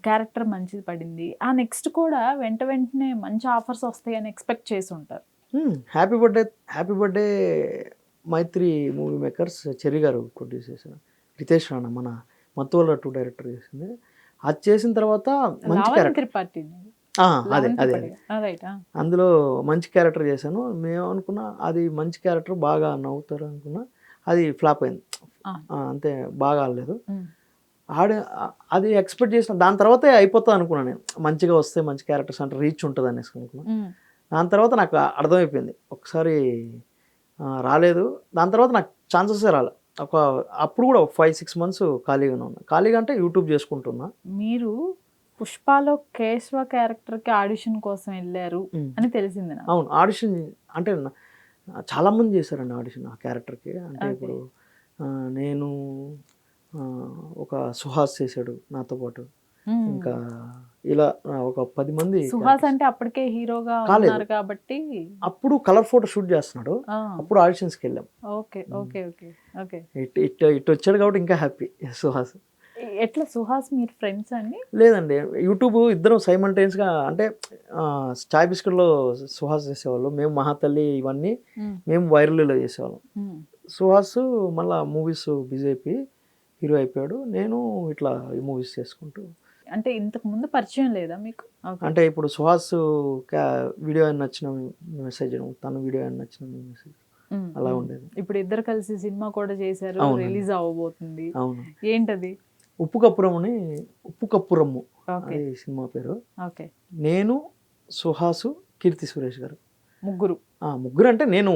Speaker 2: క్యారెక్టర్ మంచిది పడింది, ఆ నెక్స్ట్ కూడా వెంటనే మంచి ఆఫర్స్ వస్తాయని ఎక్స్పెక్ట్ చేసి ఉంటారు.
Speaker 1: హ్యాపీ బర్త్డే మైత్రి మూవీ మేకర్స్ చెర్రీ గారు ప్రొడ్యూస్ చేశారు, రితేష్ రాణా మన మత్తువల్ల 2 డైరెక్టర్ చేసింది. అది చేసిన తర్వాత మంచి క్యారెక్టర్, అదే అందులో మంచి క్యారెక్టర్ చేశాను. మేము అనుకున్నా అది మంచి క్యారెక్టర్, బాగా నవ్వుతారు అనుకున్నా, అది ఫ్లాప్ అయింది, అంతే బాగా ఆడలేదు. అది ఎక్స్పెక్ట్ చేసిన దాని తర్వాతే అయిపోతుంది అనుకున్నాను నేను, మంచిగా వస్తే మంచి క్యారెక్టర్స్ అంటే రీచ్ ఉంటుంది అనేసి అనుకున్నాను. దాని తర్వాత నాకు అర్థమైపోయింది, ఒకసారి రాలేదు, దాని తర్వాత నాకు ఛాన్సెసే రాలే. అప్పుడు కూడా 5-6 మంత్స్ ఖాళీగానే ఉన్నా, ఖాళీగా అంటే యూట్యూబ్ చేసుకుంటున్నా.
Speaker 2: మీరు పుష్పలో కేశవ క్యారెక్టర్కి ఆడిషన్ కోసం వెళ్ళారు అని తెలిసింది నాకు.
Speaker 1: అవును, ఆడిషన్ అంటే చాలామంది చేశారండి ఆడిషన్ ఆ క్యారెక్టర్కి. అంటే ఇప్పుడు నేను ఒక సుహాస్ చేశాడు నాతో పాటు, ఇంకా ఇలా ఒక 10 మంది.
Speaker 2: సుహాస్ అంటే అప్పటికే హీరోగా ఉన్నారు కాబట్టి
Speaker 1: అప్పుడు కలర్ ఫోటో షూట్ చేస్తున్నాడు, అప్పుడు ఆడిషన్స్కి వెళ్ళాం.
Speaker 2: ఓకే ఓకే ఓకే ఓకే,
Speaker 1: ఇటు వచ్చాడు కాబట్టి ఇంకా హ్యాపీ. సుహాస్
Speaker 2: ఎట్లా? సుహాస్ మీరు ఫ్రెండ్స్ అండి?
Speaker 1: లేదండి, యూట్యూబ్ ఇద్దరం సైమల్టేనియస్గా, అంటే చాయ్ బిస్కెట్లో సుహాస్ చేసేవాళ్ళు, మేము మహాతల్లి ఇవన్నీ మేము వైరల్లో చేసేవాళ్ళం. సుహాస్ మళ్ళీ మూవీస్ బిజీ అయిపోయి హీరో అయిపోయాడు, నేను ఇట్లా ఈ మూవీస్ చేసుకుంటూ.
Speaker 2: అంటే ఇంతకు ముందు పరిచయం లేదా మీకు?
Speaker 1: అంటే ఇప్పుడు సుహాస్ వీడియో అని నచ్చిన మెసేజ్, తన వీడియో అని నచ్చిన మెసేజ్, అలా ఉండేది.
Speaker 2: ఇప్పుడు ఇద్దరు కలిసి సినిమా కూడా చేశారు, రిలీజ్ అవ్వబోతుంది.
Speaker 1: అవును,
Speaker 2: ఏంటది?
Speaker 1: ఉప్పు కప్పురమ్ము అది సినిమా పేరు.
Speaker 2: ఓకే,
Speaker 1: నేను సుహాసు కీర్తి సురేష్ గారు ముగ్గురు అంటే నేను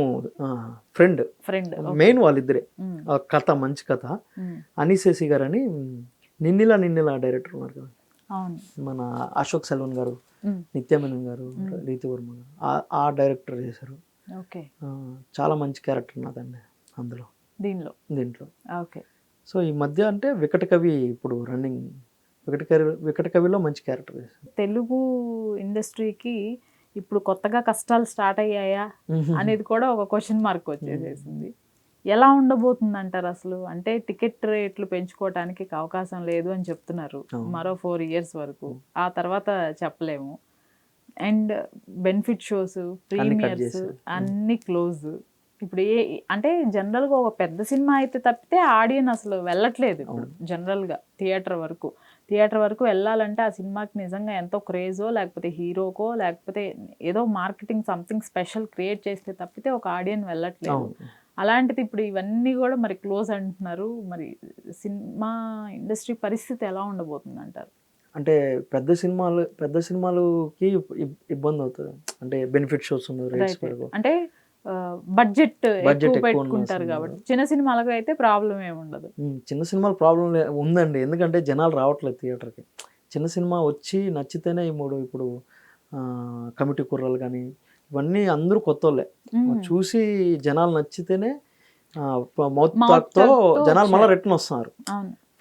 Speaker 1: ఫ్రెండ్ మెయిన్ వాళ్ళిద్దరే. కథ మంచి కథ. అనీసేసి గారు అని నిన్నిలా డైరెక్టర్ ఉన్నారు కదా, మన అశోక్ సెల్వన్ గారు, నిత్యమేనన్ గారు, రీతి వర్మ గారు, ఆ డైరెక్టర్ చేశారు. చాలా మంచి క్యారెక్టర్ నాదండి అందులో, దీంట్లో. సో ఈ మధ్య అంటే వికట కవి ఇప్పుడు రన్నింగ్, వికట కవిలో మంచి క్యారెక్టర్ చేశారు.
Speaker 2: తెలుగు ఇండస్ట్రీకి ఇప్పుడు కొత్తగా కష్టాలు స్టార్ట్ అయ్యాయా అనేది కూడా ఒక క్వశ్చన్ మార్క్ వచ్చేసేసింది. ఎలా ఉండబోతుంది అంటారు అసలు? అంటే టికెట్ రేట్లు పెంచుకోవడానికి అవకాశం లేదు అని చెప్తున్నారు మరో 4 years వరకు, ఆ తర్వాత చెప్పలేము. అండ్ బెనిఫిట్ షోస్, ప్రీమియర్స్ అన్ని క్లోజ్. ఇప్పుడు అంటే జనరల్గా ఒక పెద్ద సినిమా అయితే తప్పితే ఆడియన్ అసలు వెళ్ళట్లేదు ఇప్పుడు జనరల్గా థియేటర్ వరకు వెళ్ళాలంటే ఆ సినిమాకి నిజంగా ఎంతో క్రేజో, లేకపోతే హీరోకో, లేకపోతే ఏదో మార్కెటింగ్ సంథింగ్ స్పెషల్ క్రియేట్ చేస్తే తప్పితే ఒక ఆడియన్ వెళ్ళట్లేదు. అలాంటిది ఇప్పుడు ఇవన్నీ కూడా మరి క్లోజ్ అంటున్నారు. మరి సినిమా ఇండస్ట్రీ పరిస్థితి ఎలా ఉండబోతుంది అంటారు?
Speaker 1: అంటే పెద్ద సినిమాలకి ఇబ్బంది అవుతుంది, అంటే బెనిఫిట్ షోస్
Speaker 2: అంటే బడ్జెట్ ఎక్కువ పెట్టుకుంటారు కాబట్టి. చిన్న సినిమాలకు అయితే ప్రాబ్లం ఏమి ఉండదు.
Speaker 1: చిన్న సినిమాలు ప్రాబ్లం ఉందండి, ఎందుకంటే జనాలు రావట్లేదు థియేటర్కి. చిన్న సినిమా వచ్చి నచ్చితేనే ఇప్పుడు కమిటీ కుర్రాలు కానీ ఇవన్నీ అందరూ కొత్త వాళ్ళే, చూసి జనాలు నచ్చితేనే మౌత్ టాక్తో జనాలు మళ్ళీ రిటర్న్ వస్తున్నారు.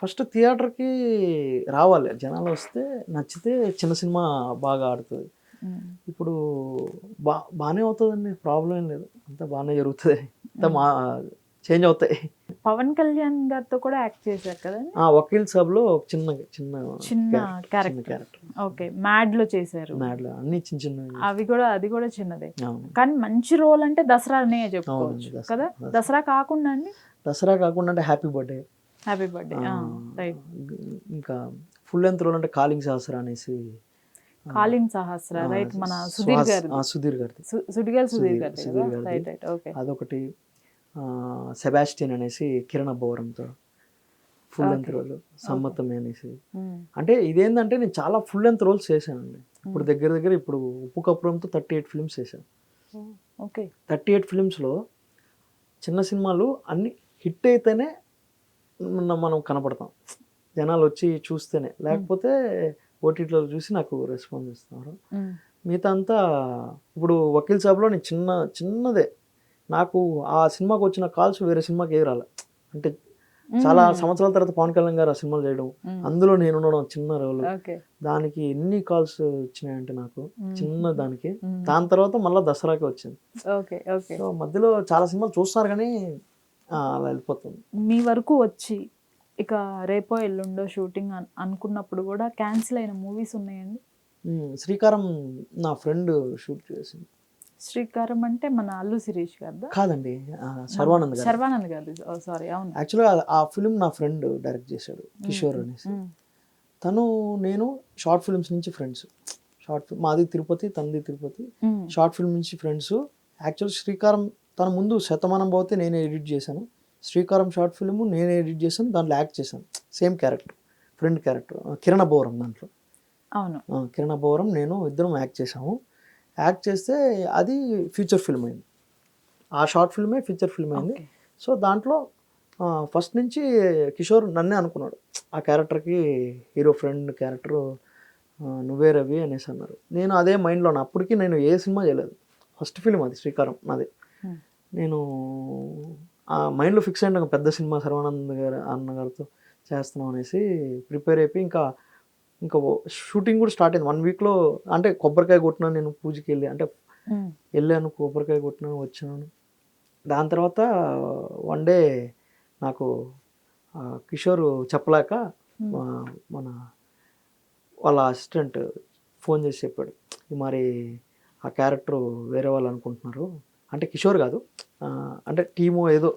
Speaker 1: ఫస్ట్ థియేటర్కి రావాలి జనాలు, వస్తే నచ్చితే చిన్న సినిమా బాగా ఆడుతుంది. ఇప్పుడు బాగానే అవుతుందండి, ప్రాబ్లం ఏం లేదు, అంతా బాగానే జరుగుతుంది, అంతా చేంజ్ అవుతాయి.
Speaker 2: పవన్ కళ్యాణ్ గారితో కూడా యాక్ట్ చేశారు కదా,
Speaker 1: వకీల్ సాబ్లో చిన్న క్యారెక్టర్.
Speaker 2: ఓకే, మ్యాడ్ లో చేశారు.
Speaker 1: మ్యాడ్ లో అన్ని చిన్న
Speaker 2: అది కూడా చిన్నదే, కానీ మంచి రోల్ అంటే దసరానే చెప్పుకోవచ్చు కదా. దసరా కాకుండా
Speaker 1: అంటే హ్యాపీ బర్త్డే
Speaker 2: రైట్.
Speaker 1: ఇంకా ఫుల్ లెంత్ రోల్ అంటే కాలింగ్
Speaker 2: సహస్ర రైట్, మన సుధీర్ గారి
Speaker 1: అదొకటి. సెబాస్టియన్ అనేసి కిరణ్ అబ్బవరంతో ఫుల్ లెంత్ రోల్. సమ్మతమే అనేసి. అంటే ఇదేంటంటే నేను చాలా ఫుల్ లెంత్ రోల్స్ చేశానండి ఇప్పుడు, దగ్గర ఇప్పుడు ఉప్పు కప్పురంతో 38 ఫిల్మ్స్ చేశాను. 38 ఫిల్మ్స్లో చిన్న సినిమాలు అన్ని హిట్ అయితేనే మనం కనపడతాం, జనాలు వచ్చి చూస్తేనే, లేకపోతే ఓటీటీలో చూసి నాకు రెస్పాన్స్ ఇస్తున్నారు. మిగతా అంతా ఇప్పుడు వకీల్ సాబ్లో నేను చిన్నదే, నాకు ఆ సినిమాకి వచ్చిన కాల్స్ వేరే సినిమాకి ఏ రాలే. అంటే చాలా సంవత్సరాల తర్వాత పవన్ కళ్యాణ్ గారు ఆ సినిమాలు చేయడం, అందులో నేను ఉండడం చిన్న రోల్, దానికి ఎన్ని కాల్స్ వచ్చినాయంటే నాకు చిన్న దానికి. దాని తర్వాత మళ్ళీ దసరాకి వచ్చింది. సో మధ్యలో చాలా సినిమాలు చూస్తున్నారు కానీ అలా వెళ్ళిపోతుంది.
Speaker 2: మీ వరకు వచ్చి ఇక రేపో ఎల్లుండో షూటింగ్ అనుకున్నప్పుడు కూడా క్యాన్సిల్ అయిన మూవీస్ ఉన్నాయండి?
Speaker 1: శ్రీకారం నా ఫ్రెండ్ షూట్ చేసింది.
Speaker 2: శ్రీకారం అంటే మన అల్లు శిరీష్ గారు
Speaker 1: కాదండి, శర్వానంద్
Speaker 2: గారు. సారీ, అవును.
Speaker 1: యాక్చువల్గా ఆ ఫిల్మ్ నా ఫ్రెండ్ డైరెక్ట్ చేశాడు, కిషోర్ అనేసి. తను నేను షార్ట్ ఫిల్మ్స్ నుంచి ఫ్రెండ్స్. మాది తిరుపతి, తనది తిరుపతి. షార్ట్ ఫిల్మ్ నుంచి ఫ్రెండ్స్. యాక్చువల్ శ్రీకారం తన ముందు శతమానం భవతి నేనే ఎడిట్ చేశాను. శ్రీకారం షార్ట్ ఫిల్మ్ నేనే ఎడిట్ చేశాను, దాంట్లో యాక్ట్ చేశాను. సేమ్ క్యారెక్టర్, ఫ్రెండ్ క్యారెక్టర్, కిరణ బోవరం. దాంట్లో
Speaker 2: అవును,
Speaker 1: కిరణ బోవరం నేను ఇద్దరం యాక్ట్ చేసాము. యాక్ట్ చేస్తే అది ఫీచర్ ఫిల్మ్ అయింది. ఆ షార్ట్ ఫిల్మే ఫీచర్ ఫిల్మ్ అయింది. సో దాంట్లో ఫస్ట్ నుంచి కిషోర్ నన్నే అనుకున్నాడు, ఆ క్యారెక్టర్కి హీరో ఫ్రెండ్ క్యారెక్టర్ నువ్వే రవి అనేసి అన్నారు. నేను అదే మైండ్లో అప్పటికి నేను ఏ సినిమా చేయలేదు, ఫస్ట్ ఫిల్మ్ అది శ్రీకారం నాది. నేను ఆ మైండ్లో ఫిక్స్ అయిన పెద్ద సినిమా శర్వానంద్ గారు అన్నగారితో చేస్తున్నాం అనేసి ప్రిపేర్ అయిపోయి ఇంకా షూటింగ్ కూడా స్టార్ట్ అయింది 1 వీక్లో. అంటే కొబ్బరికాయ కొట్టినాను నేను పూజకి వెళ్ళి, అంటే వెళ్ళాను, కొబ్బరికాయ కొట్టినాను, వచ్చినాను. దాని తర్వాత వన్ డే నాకు కిషోర్ చెప్పలేక మన వాళ్ళ అసిస్టెంట్ ఫోన్ చేసి చెప్పాడు, మరి ఆ క్యారెక్టర్ వేరే వాళ్ళు అనుకుంటున్నారు, అంటే కిషోర్ కాదు, అంటే టీము ఏదో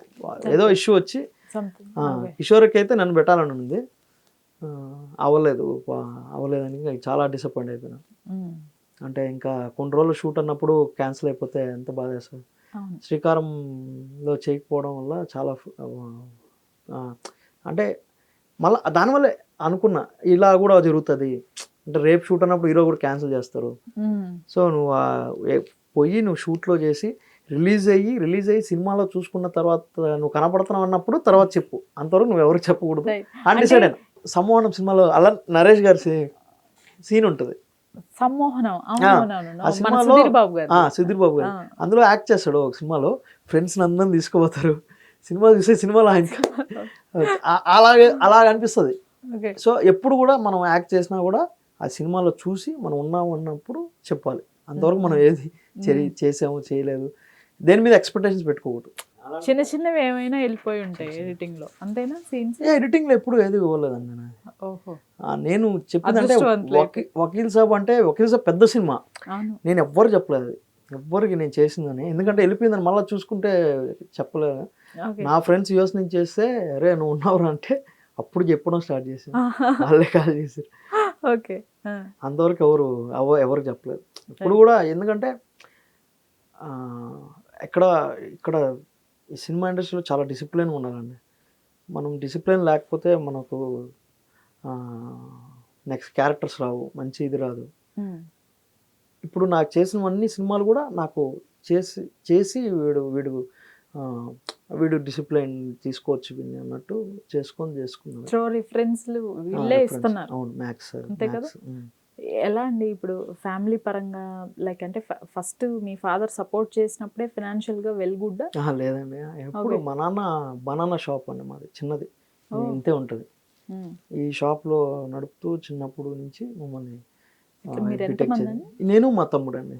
Speaker 1: ఇష్యూ వచ్చి కిషోర్కి అయితే నన్ను పెట్టాలని ఉంది, అవ్వలేదని చాలా డిసప్పాయింట్ అయిపోయినా. అంటే ఇంకా కొన్ని రోజులు షూట్ అన్నప్పుడు క్యాన్సిల్ అయిపోతే ఎంత బాధ వేస్తుంది. శ్రీకారంలో చేయకపోవడం వల్ల చాలా అంటే మళ్ళీ దానివల్లే అనుకున్నా ఇలా కూడా జరుగుతుంది, అంటే రేపు షూట్ అన్నప్పుడు హీరో కూడా క్యాన్సిల్ చేస్తారు. సో నువ్వు పోయి నువ్వు షూట్లో చేసి రిలీజ్ అయ్యి సినిమాలో చూసుకున్న తర్వాత నువ్వు కనపడుతున్నావు అన్నప్పుడు తర్వాత చెప్పు, అంతవరకు నువ్వు ఎవరికి చెప్పకూడదు అని డిసైడ్ అయినా. సమ్మోహనం సినిమాలో అలా నరేష్ గారి సీన్ ఉంటుంది,
Speaker 2: సమ్మోహనం.
Speaker 1: ఆ సినిమాలో సుధీర్ బాబు గారు అందులో యాక్ట్ చేస్తాడు. ఒక సినిమాలో ఫ్రెండ్స్ అందరం తీసుకుపోతారు, సినిమా చూసే సినిమాలో ఆయన అలాగే అనిపిస్తుంది. సో ఎప్పుడు కూడా మనం యాక్ట్ చేసినా కూడా ఆ సినిమాలో చూసి మనం ఉన్నాము అన్నప్పుడు చెప్పాలి, అంతవరకు మనం ఏది చేసాము చేయలేదు దేని మీద ఎక్స్పెక్టేషన్స్ పెట్టుకోకూడదు.
Speaker 2: చిన్న చిన్నవి ఏమైనా వెళ్ళిపోయి ఉంటాయి ఎడిటింగ్ లో, అంతేనా? సీన్స్
Speaker 1: ఎడిటింగ్ లో ఎప్పుడు ఏది ఇవ్వలేదండి. నేను చెప్పిందంటే వకీల్ సాబ్ అంటే వకీల్ సాబ్ పెద్ద సినిమా, నేను ఎవ్వరు చెప్పలేదు, ఎవ్వరికి నేను చేసిందని. ఎందుకంటే వెళ్ళిపోయిందని మళ్ళీ చూసుకుంటే చెప్పలేదు. నా ఫ్రెండ్స్ యూఎస్ నుంచి చేస్తే అరే నువ్వు ఉన్నావు అంటే అప్పుడు చెప్పడం స్టార్ట్ చేశాను, వాళ్ళే కాల్ చేశారు.
Speaker 2: ఓకే,
Speaker 1: అంతవరకు ఎవరికి చెప్పలేదు ఇప్పుడు కూడా. ఎందుకంటే ఇక్కడ ఈ సినిమా ఇండస్ట్రీలో చాలా డిసిప్లిన్ ఉండాలండి. మనం డిసిప్లిన్ లేకపోతే మనకు నెక్స్ట్ క్యారెక్టర్స్ రావు, మంచి ఇది రాదు. ఇప్పుడు నాకు చేసినవన్నీ సినిమాలు కూడా నాకు చేసి వీడు డిసిప్లిన్ తీసుకోవచ్చు వీడిని అన్నట్టు చేసుకున్నాను. అవును, మ్యాథ్స్.
Speaker 2: ఎలా అండి ఇప్పుడు ఫ్యామిలీ పరంగా లైక్ అంటే ఫస్ట్ మీ ఫాదర్ సపోర్ట్ చేసినప్పుడే ఫైనాన్షియల్ గా వెల్ గుడ్?
Speaker 1: లేదండి, ఎప్పుడు మా నాన్న బనానా షాప్ అండి మాది, చిన్నది ఇంతే ఉంటుంది. ఈ షాప్ లో నడుపుతూ చిన్నప్పుడు నుంచి మమ్మల్ని నేను మా తమ్ముడు అండి.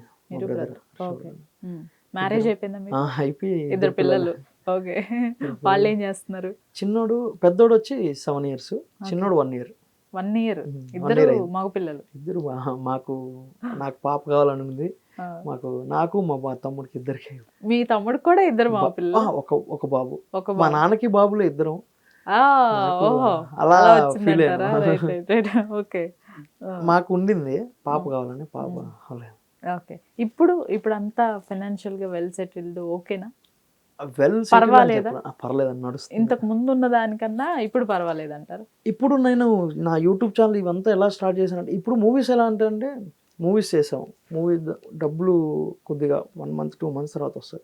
Speaker 2: మ్యారేజ్ అయిపోయిందా?
Speaker 1: అయిపోయి
Speaker 2: 2 పిల్లలు. ఓకే, వాళ్ళు ఏం చేస్తున్నారు?
Speaker 1: పెద్దోడు వచ్చి 7 years, చిన్నోడు 1 year.
Speaker 2: 1 year, ఇద్దరు మగ పిల్లలు.
Speaker 1: ఇద్దరు నాకు పాప కావాలని ఉంది, నాకు మా తమ్ముడికి ఇద్దరికి.
Speaker 2: మీ తమ్ముడు కూడా ఇద్దరు మగ పిల్లలు?
Speaker 1: ఒక బాబు. మా నాన్నకి బాబులు ఇద్దరం.
Speaker 2: అలా ఫీల్ అయ్యాను. ఓకే,
Speaker 1: మాకు ఉండింది పాప కావాలని, పాప అవ్వలేదు.
Speaker 2: ఓకే, ఇప్పుడు అంతా ఫైనాన్షియల్ గా వెల్ సెటిల్డ్, ఓకేనా?
Speaker 1: పర్వాలేదని నడుస్తుంది.
Speaker 2: ఇంతకు ముందు ఉన్న దానికన్నా ఇప్పుడు పర్వాలేదంటారు?
Speaker 1: ఇప్పుడు నేను నా యూట్యూబ్ ఛానల్ ఇవంతా ఎలా స్టార్ట్ చేశానంటే, ఇప్పుడు మూవీస్ ఎలా అంటే మూవీస్ చేసాము, డబ్బులు కొద్దిగా 1 month 2 months తర్వాత వస్తాయి.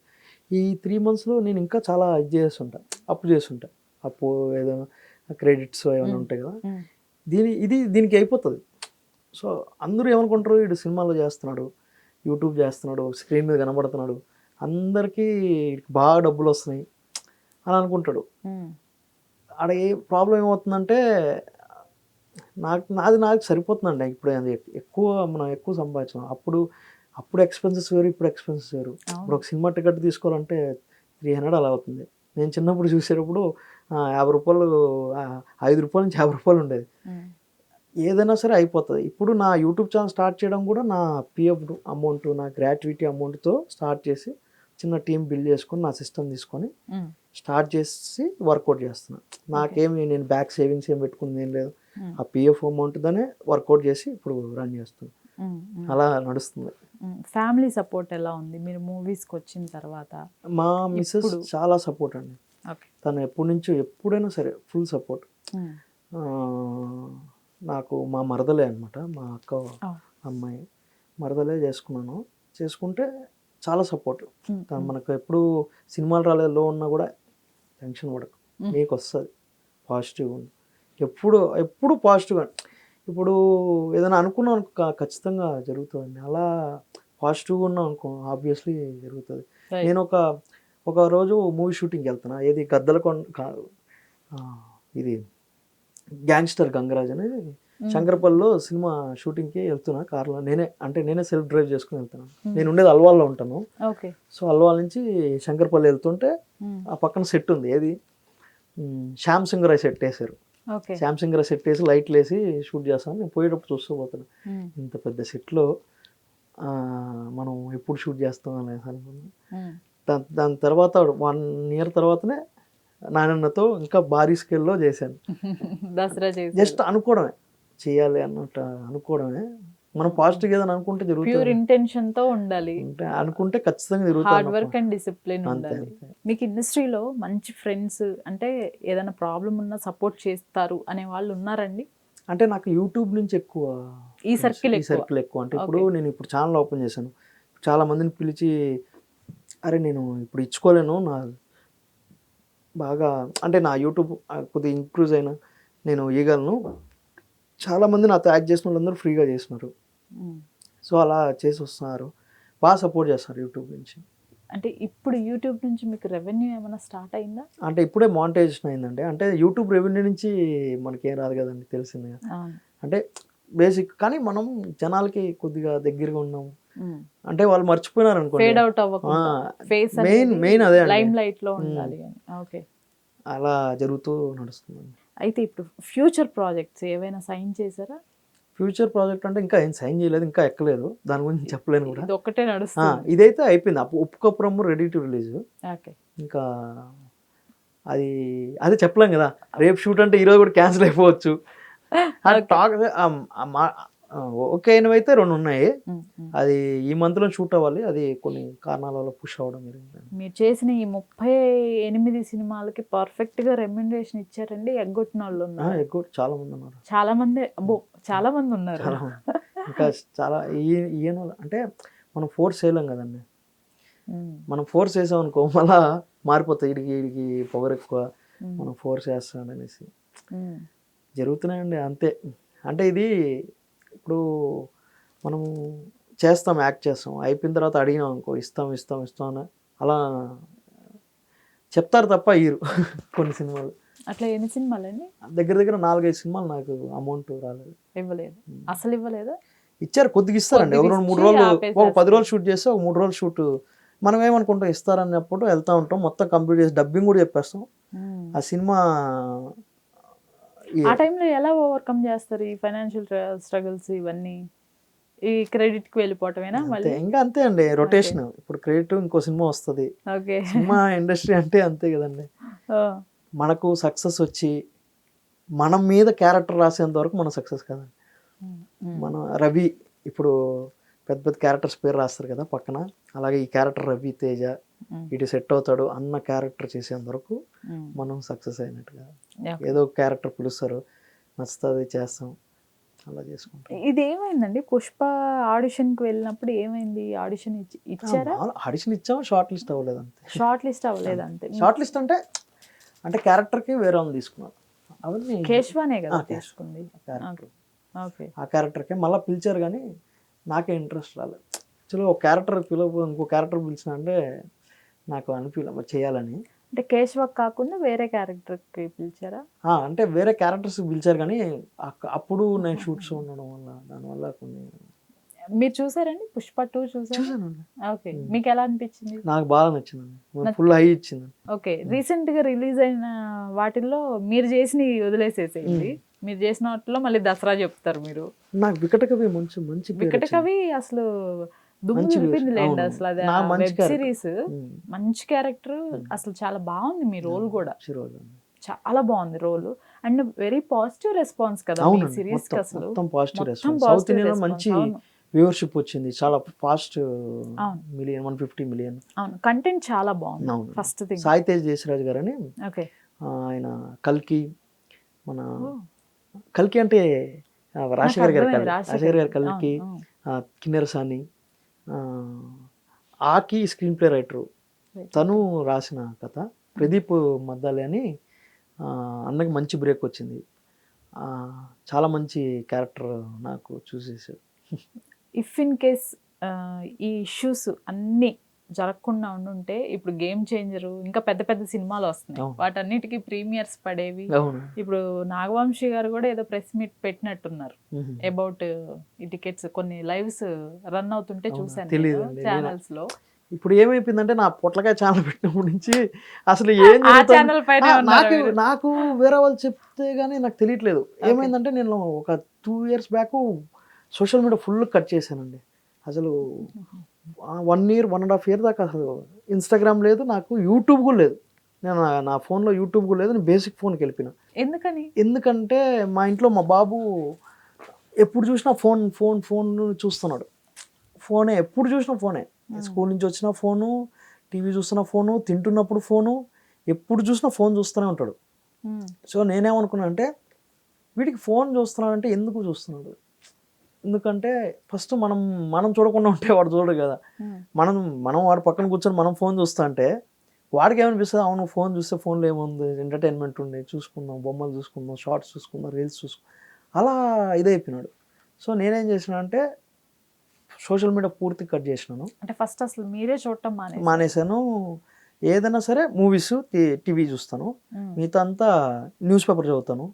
Speaker 1: ఈ 3 monthsలో నేను ఇంకా చాలా ఇది చేస్తుంటా, అప్పు చేస్తుంటా, అప్పు ఏదో క్రెడిట్స్ ఏమైనా ఉంటాయి కదా, దీనికి అయిపోతుంది. సో అందరూ ఏమనుకుంటారు, వీడు సినిమాలో చేస్తున్నాడు, యూట్యూబ్ చేస్తున్నాడు, స్క్రీన్ మీద కనబడుతున్నాడు, అందరికీ బాగా డబ్బులు వస్తున్నాయి అని అనుకుంటాడు. ఆడ ఏ ప్రాబ్లం ఏమవుతుందంటే నాకు సరిపోతుందండి. ఇప్పుడు అది మనం ఎక్కువ సంపాదించాం. అప్పుడు ఎక్స్పెన్సెస్ వేరు, ఇప్పుడు ఎక్స్పెన్సెస్ వేరు. ఇప్పుడు ఒక సినిమా టికెట్ తీసుకోవాలంటే 300 అలా అవుతుంది. నేను చిన్నప్పుడు చూసేటప్పుడు 50 రూపాయలు, 5 రూపాయల నుంచి 50 రూపాయలు ఉండేది. ఏదైనా సరే అయిపోతుంది. ఇప్పుడు నా యూట్యూబ్ ఛానల్ స్టార్ట్ చేయడం కూడా నా పిఎఫ్ అమౌంట్, నా గ్రాట్యుటీ అమౌంట్తో స్టార్ట్ చేసి చిన్న టీం బిల్డ్ చేసుకొని నా సిస్టమ్ తీసుకొని స్టార్ట్ చేసి వర్కౌట్ చేస్తున్నాను. నాకేమి నేను బ్యాక్ సేవింగ్స్ ఏం పెట్టుకుంది ఏం లేదు. ఆ పిఎఫ్ అమౌంట్తోనే వర్కౌట్ చేసి ఇప్పుడు రన్ చేస్తున్నాను. అలా నడుస్తుంది.
Speaker 2: ఫ్యామిలీ సపోర్ట్ ఎలా ఉంది మీరు మూవీస్కి వచ్చిన తర్వాత?
Speaker 1: మా మిస్సెస్ చాలా సపోర్ట్ అండి. తను ఎప్పుడైనా సరే ఫుల్ సపోర్ట్. నాకు మా మరదలే అనమాట, మా అక్క అమ్మాయి మరదలే చేసుకుంటే చాలా సపోర్ట్. తను మనకు ఎప్పుడు సినిమాలు రాలేదో ఉన్నా కూడా టెన్షన్ పడకు, నీకు వస్తుంది, పాజిటివ్గా ఉంది, ఎప్పుడు పాజిటివ్గా. ఇప్పుడు ఏదైనా అనుకున్నాం అనుకో ఖచ్చితంగా జరుగుతుందండి. అలా పాజిటివ్గా ఉన్నాం అనుకో ఆబ్వియస్లీ జరుగుతుంది. నేను ఒక రోజు మూవీ షూటింగ్కి వెళ్తున్నా, ఏది ఇది గ్యాంగ్స్టర్ గంగరాజ్ అని శంకరపల్లిలో సినిమా షూటింగ్కి వెళ్తున్నా కార్లో. నేనే సెల్ఫ్ డ్రైవ్ చేసుకుని వెళ్తున్నాను. నేను ఉండేది అల్వాల్లో ఉంటాను. సో అల్వాల్ నుంచి శంకరపల్లి వెళ్తుంటే ఆ పక్కన సెట్ ఉంది, ఏది శ్యామ్ సింగ్ రాయ్ సెట్ వేసారు. శ్యామ్ సింగ్ రాయ్ సెట్ వేసి లైట్లు వేసి షూట్ చేస్తాను. నేను పోయేటప్పుడు చూస్తూ పోతాను, ఇంత పెద్ద సెట్లో మనం ఎప్పుడు షూట్ చేస్తాం అనేసి అనుకున్నాను. దాని తర్వాత 1 year తర్వాతనే నాన్నతో ఇంకా భారీ స్కేల్లో చేశాను.
Speaker 2: దసరా
Speaker 1: జస్ట్ అనుకోవడమే, చేయాలి అన్నట్టు అనుకోవడమే. మనం పాజిటివ్ ఏదైనా అనుకుంటే జరుగుతుంది.
Speaker 2: ప్యూర్ ఇంటెన్షన్ తో ఉండాలి,
Speaker 1: అనుకుంటే ఖచ్చితంగా జరుగుతుంది.
Speaker 2: హార్డ్ వర్క్ అండ్ డిసిప్లిన్ ఉండాలి. మీకు ఇండస్ట్రీలో మంచి ఫ్రెండ్స్ అంటే ఏదైనా ప్రాబ్లం ఉన్నా సపోర్ట్ చేస్తారు అనే వాళ్ళు ఉన్నారండి?
Speaker 1: అంటే నాకు యూట్యూబ్ నుంచి ఎక్కువ
Speaker 2: ఈ సర్కిల్
Speaker 1: ఎక్కువ. అంటే నేను ఛానల్ ఓపెన్ చేశాను, చాలా మందిని పిలిచి అరే నేను ఇప్పుడు ఇచ్చుకోలేను, నా బాగా అంటే నా యూట్యూబ్ కొద్దిగా ఇంక్రూజ్ అయినా నేను ఇవ్వగలను, చాలామంది నాతో యాక్ట్ చేసిన వాళ్ళందరూ ఫ్రీగా చేస్తున్నారు. సో అలా చేసి వస్తున్నారు, బాగా సపోర్ట్ చేస్తారు యూట్యూబ్ నుంచి.
Speaker 2: అంటే ఇప్పుడు యూట్యూబ్ నుంచి మీకు రెవెన్యూ ఏమైనా స్టార్ట్ అయిందా?
Speaker 1: అంటే ఇప్పుడే మానిటైజేషన్ అయిందండి. అంటే యూట్యూబ్ రెవెన్యూ నుంచి మనకేం రాదు కదండి, తెలిసిందే. అంటే బేసిక్, కానీ మనం జనాలకి కొద్దిగా దగ్గరగా ఉన్నాము అంటే వాళ్ళు మర్చిపోయినారు అనుకోండి, మెయిన్ అదే
Speaker 2: లైమ్ లైట్ లో ఉండాలి.
Speaker 1: అలా జరుగుతూ నడుస్తుంది.
Speaker 2: అయితే ఇప్పుడు ఫ్యూచర్ ప్రాజెక్ట్స్ ఏవైనా సైన్ చేశారా?
Speaker 1: ఫ్యూచర్ ప్రాజెక్ట్ అంటే ఇంకా ఏం సైన్ చేయలేదు, ఇంకా ఎక్కలేదు, దాని గురించి చెప్పలేను కూడా.
Speaker 2: ఇది ఒక్కటే నడుస్తుంది.
Speaker 1: ఇదైతే అయిపోయింది, ఉప్పుకపురం రెడీ టు రిలీజ్. ఇంకా అది చెప్పలేం కదా, రేపు షూట్ అంటే ఈరోజు కూడా క్యాన్సిల్ అయిపోవచ్చు. టాక్ ఓకే అయినవైతే 2 ఉన్నాయి, అది ఈ మంత్లో షూట్ అవ్వాలి, అది కొన్ని కారణాల వల్ల పుష్ అవ్వడం జరిగింది.
Speaker 2: మీరు చేసిన ఈ 38 సినిమాలకి పర్ఫెక్ట్ గా రెమ్యునరేషన్ ఇచ్చారండి? ఎగ్గొట్టిన వాళ్ళు ఉన్నారు?
Speaker 1: చాలా మంది ఉన్నారు,
Speaker 2: చాలా మంది ఉన్నారు.
Speaker 1: ఇంకా చాలా ఈయన అంటే మనం ఫోర్స్ చేయలేం కదండి. మనం ఫోర్స్ చేసాం అనుకో మళ్ళా మారిపోతాయి, వీడికి పవర్ ఎక్కువ, మనం ఫోర్స్ చేస్తామనేసి జరుగుతున్నాయండి అంతే. అంటే ఇది ఇప్పుడు మనము యాక్ట్ చేస్తాం, అయిపోయిన తర్వాత అడిగినాం అనుకో ఇస్తాం అని అలా చెప్తారు తప్ప ఇయ్యరు కొన్ని సినిమాలు.
Speaker 2: అట్లా ఎన్ని సినిమాలు అండి?
Speaker 1: దగ్గర 4-5 సినిమాలు నాకు అమౌంట్ రాలేదు.
Speaker 2: ఇవ్వలేదు? అసలు ఇవ్వలేదా?
Speaker 1: ఇచ్చారు, కొద్దిగా ఇస్తారండి. ఒక 3 రోజులు, ఒక 10 రోజులు షూట్ చేస్తే ఒక 3 రోజులు షూట్ మనం ఏమనుకుంటాం ఇస్తారన్నప్పుడు వెళ్తా ఉంటాం, మొత్తం కంప్లీట్ చేసి డబ్బింగ్ కూడా చెప్పేస్తాం. ఆ సినిమా
Speaker 2: ఆ టైంలో ఎలా ఓవర్కమ్ చేస్తారు ఈ ఫైనాన్షియల్ స్ట్రగుల్స్ ఇవన్నీ? ఈ క్రెడిట్ కి వెళ్ళిపోవటమేనా మళ్ళీ?
Speaker 1: ఇంకా అంతే అండి, రొటేషన్. ఇప్పుడు క్రెడిట్ ఇంకో సినిమా వస్తుంది, సినిమా ఇండస్ట్రీ అంటే అంతే కదండి. మనకు సక్సెస్ వచ్చి మనం మీద క్యారెక్టర్ రాసేంత వరకు మనం సక్సెస్ కదండి. మన రవి ఇప్పుడు పెద్ద క్యారెక్టర్స్ పేరు రాస్తారు కదా పక్కన, అలాగే ఈ క్యారెక్టర్ రవి తేజ ఇటు సెట్ అవుతాడు అన్న క్యారెక్టర్ చేసేంత వరకు మనం సక్సెస్ అయినట్టుగా. ఏదో ఒక క్యారెక్టర్ పిలుస్తారు, నచ్చుతుంది, చేస్తాం, అలా చేసుకుంటాను.
Speaker 2: ఇది ఏమైందండి? పుష్ప ఆడిషన్కి వెళ్ళినప్పుడు ఏమైంది? ఆడిషన్ ఇచ్చారా?
Speaker 1: ఆడిషన్ ఇచ్చాము, షార్ట్ లిస్ట్ అవ్వలేదు అంతే.
Speaker 2: షార్ట్ లిస్ట్ అవ్వలేదు అంతే.
Speaker 1: షార్ట్ లిస్ట్ అంటే క్యారెక్టర్కి వేరే వాళ్ళు తీసుకున్నారు. అవన్నీ
Speaker 2: కేశవానే కదా తీసుకుంది. ఓకే.
Speaker 1: ఆ క్యారెక్టర్కే మళ్ళీ పిలిచారు కానీ నాకే ఇంట్రెస్ట్ రాలేదు. యాక్చువల్గా ఒక క్యారెక్టర్ పిలవ ఇంకో క్యారెక్టర్ పిలిచిన అంటే నాకు అనిపించలే చేయాలని.
Speaker 2: అంటే కేశవ కాకుండా వేరే క్యారెక్టర్కి పిలిచారా?
Speaker 1: అంటే వేరే క్యారెక్టర్స్ పిలిచారు కానీ అప్పుడు నేను షూట్స్ ఉండడం వల్ల దానివల్ల కొన్ని.
Speaker 2: మీరు చూసారండి పుష్ప 2?
Speaker 1: చూసానండి.
Speaker 2: ఓకే. మీకు ఎలా అనిపించింది?
Speaker 1: నాకు బాగా నచ్చిందండి, ఫుల్ హై ఇచ్చింది.
Speaker 2: ఓకే. రీసెంట్ గా రిలీజ్ అయిన వాటిల్లో మీరు చేసిన వదిలేసేసేయండి, మీరు చేసిన వాటిలో మళ్ళీ దసరా చెప్తారు మీరు.
Speaker 1: నాకు వికట కవి మంచి
Speaker 2: వికట కవి అసలు దుమ్ము దులిపింది లేండి అసలు. అది వెబ్ సిరీస్ మంచి క్యారెక్టర్ అసలు, చాలా బాగుంది మీ రోల్ కూడా, చాలా బాగుంది role. And very positive response కదా మీ సిరీస్ కి. అసలు
Speaker 1: పాజిటివ్ రెస్పాన్స్. సౌత్ ఇండియాలో మంచి వ్యూవర్షిప్ వచ్చింది, చాలా ఫాస్ట్ మిలియన్ 150 మిలియన్.
Speaker 2: అవును, కంటెంట్ చాలా బాగుంది. ఫస్ట్ థింగ్
Speaker 1: సాయి తేజ్ జయశ్రాజ్ గారు అని,
Speaker 2: ఓకే,
Speaker 1: ఆయన కల్కి, మన కల్కి అంటే రాజశేఖర్ గారి కల్కి, కిన్నెరసాని, ఆకి స్క్రీన్ ప్లే రైటరు, తను రాసిన కథ. ప్రదీప్ మద్దాలి అని అన్నకి మంచి బ్రేక్ వచ్చింది, చాలా మంచి క్యారెక్టర్ నాకు చూసేసాడు.
Speaker 2: ఇఫ్ ఇన్ కేస్ ఈ ఇష్యూస్ అన్నీ జరగకుండా ఉండుంటే ఇప్పుడు గేమ్ చేంజర్ ఇంకా పెద్ద పెద్ద సినిమాలు వస్తున్నాయి, వాటన్నిటికీ ప్రీమియర్స్ పడేవి. ఇప్పుడు నాగవంశీ గారు కూడా ఏదో ప్రెస్ మీట్ పెట్టినట్టున్నారు అబౌట్ ఈ టికెట్స్, కొన్ని లైవ్స్ రన్ అవుతుంటే చూసాను ఛానల్స్ లో.
Speaker 1: ఇప్పుడు ఏమైపోయిందంటే నా పొట్లకాయ ఛానల్ పెట్టినప్పటి నుంచి అసలు నాకు వేరే వాళ్ళు చెప్తే గానీ నాకు తెలియట్లేదు. ఏమైందంటే నేను ఒక 2 years back social media full cut చేశానండి. అసలు 1 year 1.5 year దాకా అసలు ఇన్స్టాగ్రామ్ లేదు, నాకు యూట్యూబ్ కూడా లేదు. నేను నా ఫోన్లో యూట్యూబ్ కూడా లేదు, నేను బేసిక్ ఫోన్కి వెళ్ళిపోయినా. ఎందుకంటే మా ఇంట్లో మా బాబు ఎప్పుడు చూసినా ఫోన్ చూస్తున్నాడు. ఎప్పుడు చూసినా ఫోనే, స్కూల్ నుంచి వచ్చిన ఫోను, టీవీ చూస్తున్న ఫోను, తింటున్నప్పుడు ఫోను, ఎప్పుడు చూసినా ఫోన్ చూస్తూనే ఉంటాడు. సో నేనేమనుకున్నా అంటే వీడికి ఫోన్ చూస్తున్నాడంటే ఎందుకు చూస్తున్నాడు, ఎందుకంటే ఫస్ట్ మనం చూడకుండా ఉంటే వాడు చూడడు కదా. మనం వాడు పక్కన కూర్చొని మనం ఫోన్ చూస్తా అంటే వాడికి ఏమనిపిస్తుంది, అవును ఫోన్ చూస్తే ఫోన్లో ఏముంది, ఎంటర్టైన్మెంట్ ఉండే చూసుకుందాం, బొమ్మలు చూసుకుందాం, షార్ట్స్ చూసుకుందాం, రీల్స్ చూసుకుందాం, అలా ఇదైపోయినాడు. సో నేనేం చేసిన అంటే సోషల్ మీడియా పూర్తి కట్ చేసినాను.
Speaker 2: అంటే ఫస్ట్ అసలు మీరే చూడటం
Speaker 1: మానేశాను. ఏదైనా సరే మూవీస్, టీవీ చూస్తాను, మిగతా అంతా న్యూస్ పేపర్ చదువుతాను,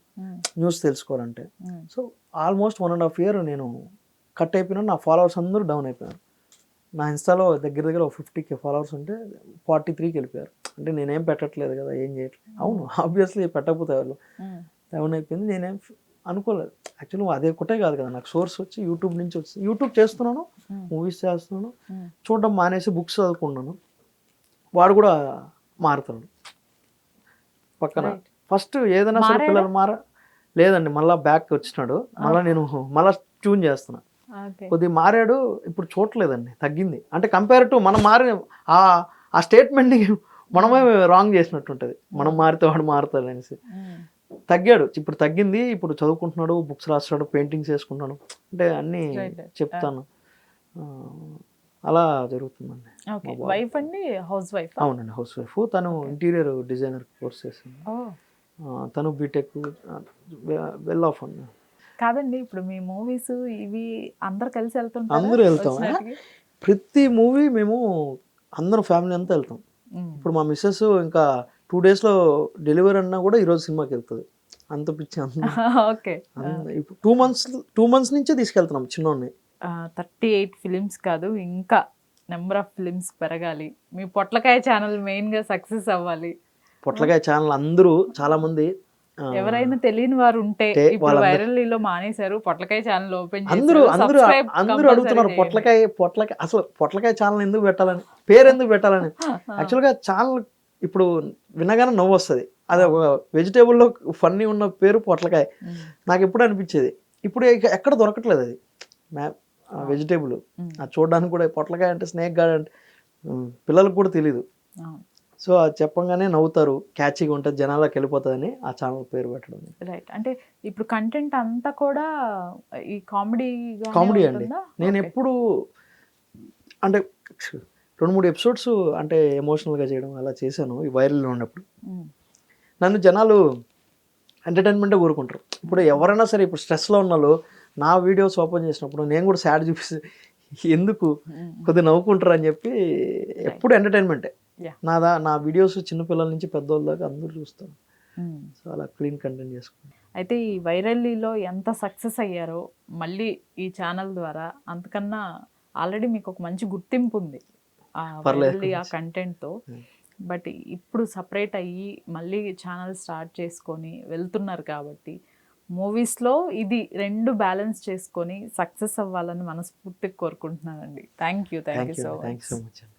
Speaker 1: న్యూస్ తెలుసుకోవాలంటే. సో ఆల్మోస్ట్ 1.5 year నేను కట్ అయిపోయినాను. నా ఫాలోవర్స్ అందరూ డౌన్ అయిపోయారు. నా ఇన్స్టాలో దగ్గర 50K ఫాలోవర్స్ ఉంటే 43కి వెళ్ళిపోయారు. అంటే నేనేం పెట్టట్లేదు కదా, ఏం చేయట్లేదు. అవును, ఆబ్వియస్లీ పెట్టకపోతే వాళ్ళు డౌన్ అయిపోయింది. నేనేం అనుకోలేదు. యాక్చువల్లీ అదే ఒకటే కాదు కదా, నాకు సోర్స్ వచ్చి యూట్యూబ్ నుంచి వచ్చి యూట్యూబ్ చేస్తున్నాను, మూవీస్ చేస్తున్నాను, చూడడం మానేసి బుక్స్ చదువుకున్నాను. వాడు కూడా మారుతున్నాడు పక్కన. ఫస్ట్ ఏదైనా సరే పిల్లలు లేదండి, మళ్ళీ బ్యాక్ వచ్చినాడు. నేను మళ్ళీ ట్యూన్ చేస్తున్నా. కొద్దిగా మారాడు, ఇప్పుడు చూడలేదండి, తగ్గింది. అంటే కంపేర్ టు మనం ఆ స్టేట్మెంట్ని మనమే రాంగ్ చేసినట్టు ఉంటుంది. మనం మారితే వాడు మారుతాడు అనేసి. తగ్గాడు, ఇప్పుడు తగ్గింది. ఇప్పుడు చదువుకుంటున్నాడు, బుక్స్ రాస్తాడు, పెయింటింగ్స్ వేసుకుంటాడు, అంటే అన్నీ చెప్తాను. అలా జరుగుతుందండి.
Speaker 2: వైఫ్ అండి హౌస్ వైఫ్?
Speaker 1: అవునండి, హౌస్ వైఫ్. తను ఇంటీరియర్ డిజైనర్ కోర్స్ చేసింది. తను బీటెక్ వెల్ ఆఫ్ అండి.
Speaker 2: కాదండి, ఇప్పుడు మీ మూవీస్ ఇవి అందరు కలిసి వెళ్తుంటారు?
Speaker 1: అందరూ వెళ్తాం. ప్రతి మూవీ మేము అందరం ఫ్యామిలీ అంతా వెళ్తాం. ఇప్పుడు మా మిస్సెస్ ఇంకా 2 daysలో డెలివరీ అన్నా కూడా ఈరోజు సినిమాకి వెళ్తుంది, అంత పిచ్చి. ఇప్పుడు 2 months నుంచే తీసుకెళ్తున్నాం చిన్నోడిని.
Speaker 2: 38 ఫిలిమ్స్ కాదు, ఇంకా నెంబర్ ఆఫ్ ఫిలిమ్స్ పెరగాలి. మీ పొట్లకాయ ఛానల్ మెయిన్గా సక్సెస్ అవ్వాలి.
Speaker 1: పొట్లకాయ ఛానల్ అందరూ చాలా మంది,
Speaker 2: ఎవరైనా తెలియని వారు ఉంటే ఇప్పుడు వైరల్లో మానేశారు, పొట్లకాయ ఛానల్ ఓపెన్
Speaker 1: అందరూ అడుగుతున్నారు పొట్లకాయ అసలు పొట్లకాయ ఛానల్ ఎందుకు పెట్టాలని, పేరు ఎందుకు పెట్టాలని. యాక్చువల్గా ఛానల్ ఇప్పుడు వినగానే నవ్వు వస్తుంది. అది ఒక వెజిటేబుల్లో ఫన్నీ ఉన్న పేరు పొట్లకాయ. నాకు ఎప్పుడు అనిపించేది, ఇప్పుడు ఎక్కడ దొరకట్లేదు అది వెజిటేబుల్. అది చూడడానికి కూడా పొట్లకాయ అంటే స్నేక్ గార్డ్ అంటే పిల్లలకు కూడా తెలీదు. సో అది చెప్పంగానే నవ్వుతారు, క్యాచీగా ఉంటుంది, జనాలకు వెళ్ళిపోతుందని ఆ ఛానల్ పేరు పెట్టడం.
Speaker 2: రైట్. అంటే ఇప్పుడు కంటెంట్ అంతా కూడా ఈ కామెడీ
Speaker 1: కామెడీ అండి. నేను ఎప్పుడు అంటే 2-3 ఎపిసోడ్స్ అంటే ఎమోషనల్గా చేయడం అలా చేశాను ఈ వైరల్లో ఉన్నప్పుడు. నన్ను జనాలు ఎంటర్టైన్మెంటే కోరుకుంటారు. ఇప్పుడు ఎవరైనా సరే ఇప్పుడు స్ట్రెస్లో ఉన్నాలో నా వీడియోస్ ఓపెన్ చేసినప్పుడు నేను కూడా సాడ్ చూపిస్తే ఎందుకు కొద్దిగా నవ్వుకుంటారు అని చెప్పి ఎప్పుడు ఎంటర్టైన్మెంటే. నా వీడియోస్ చిన్నపిల్లల నుంచి పెద్దోళ్ళ దాకా అందరూ చూస్తారు. సో అలా క్లీన్ కంటెంట్ చేసుకుంటాను.
Speaker 2: అయితే ఈ వైరల్లీలో ఎంత సక్సెస్ అయ్యారో మళ్ళీ ఈ ఛానల్ ద్వారా అంతకన్నా ఆల్రెడీ మీకు ఒక మంచి గుర్తింపు ఉంది ఆ వైరల్లీ ఆ కంటెంట్తో. బట్ ఇప్పుడు సపరేట్ అయ్యి మళ్ళీ ఛానల్ స్టార్ట్ చేసుకొని వెళ్తున్నారు కాబట్టి మూవీస్లో ఇది 2 బ్యాలెన్స్ చేసుకొని సక్సెస్ అవ్వాలని మనస్ఫూర్తిగా కోరుకుంటున్నానండి. Thank you so much.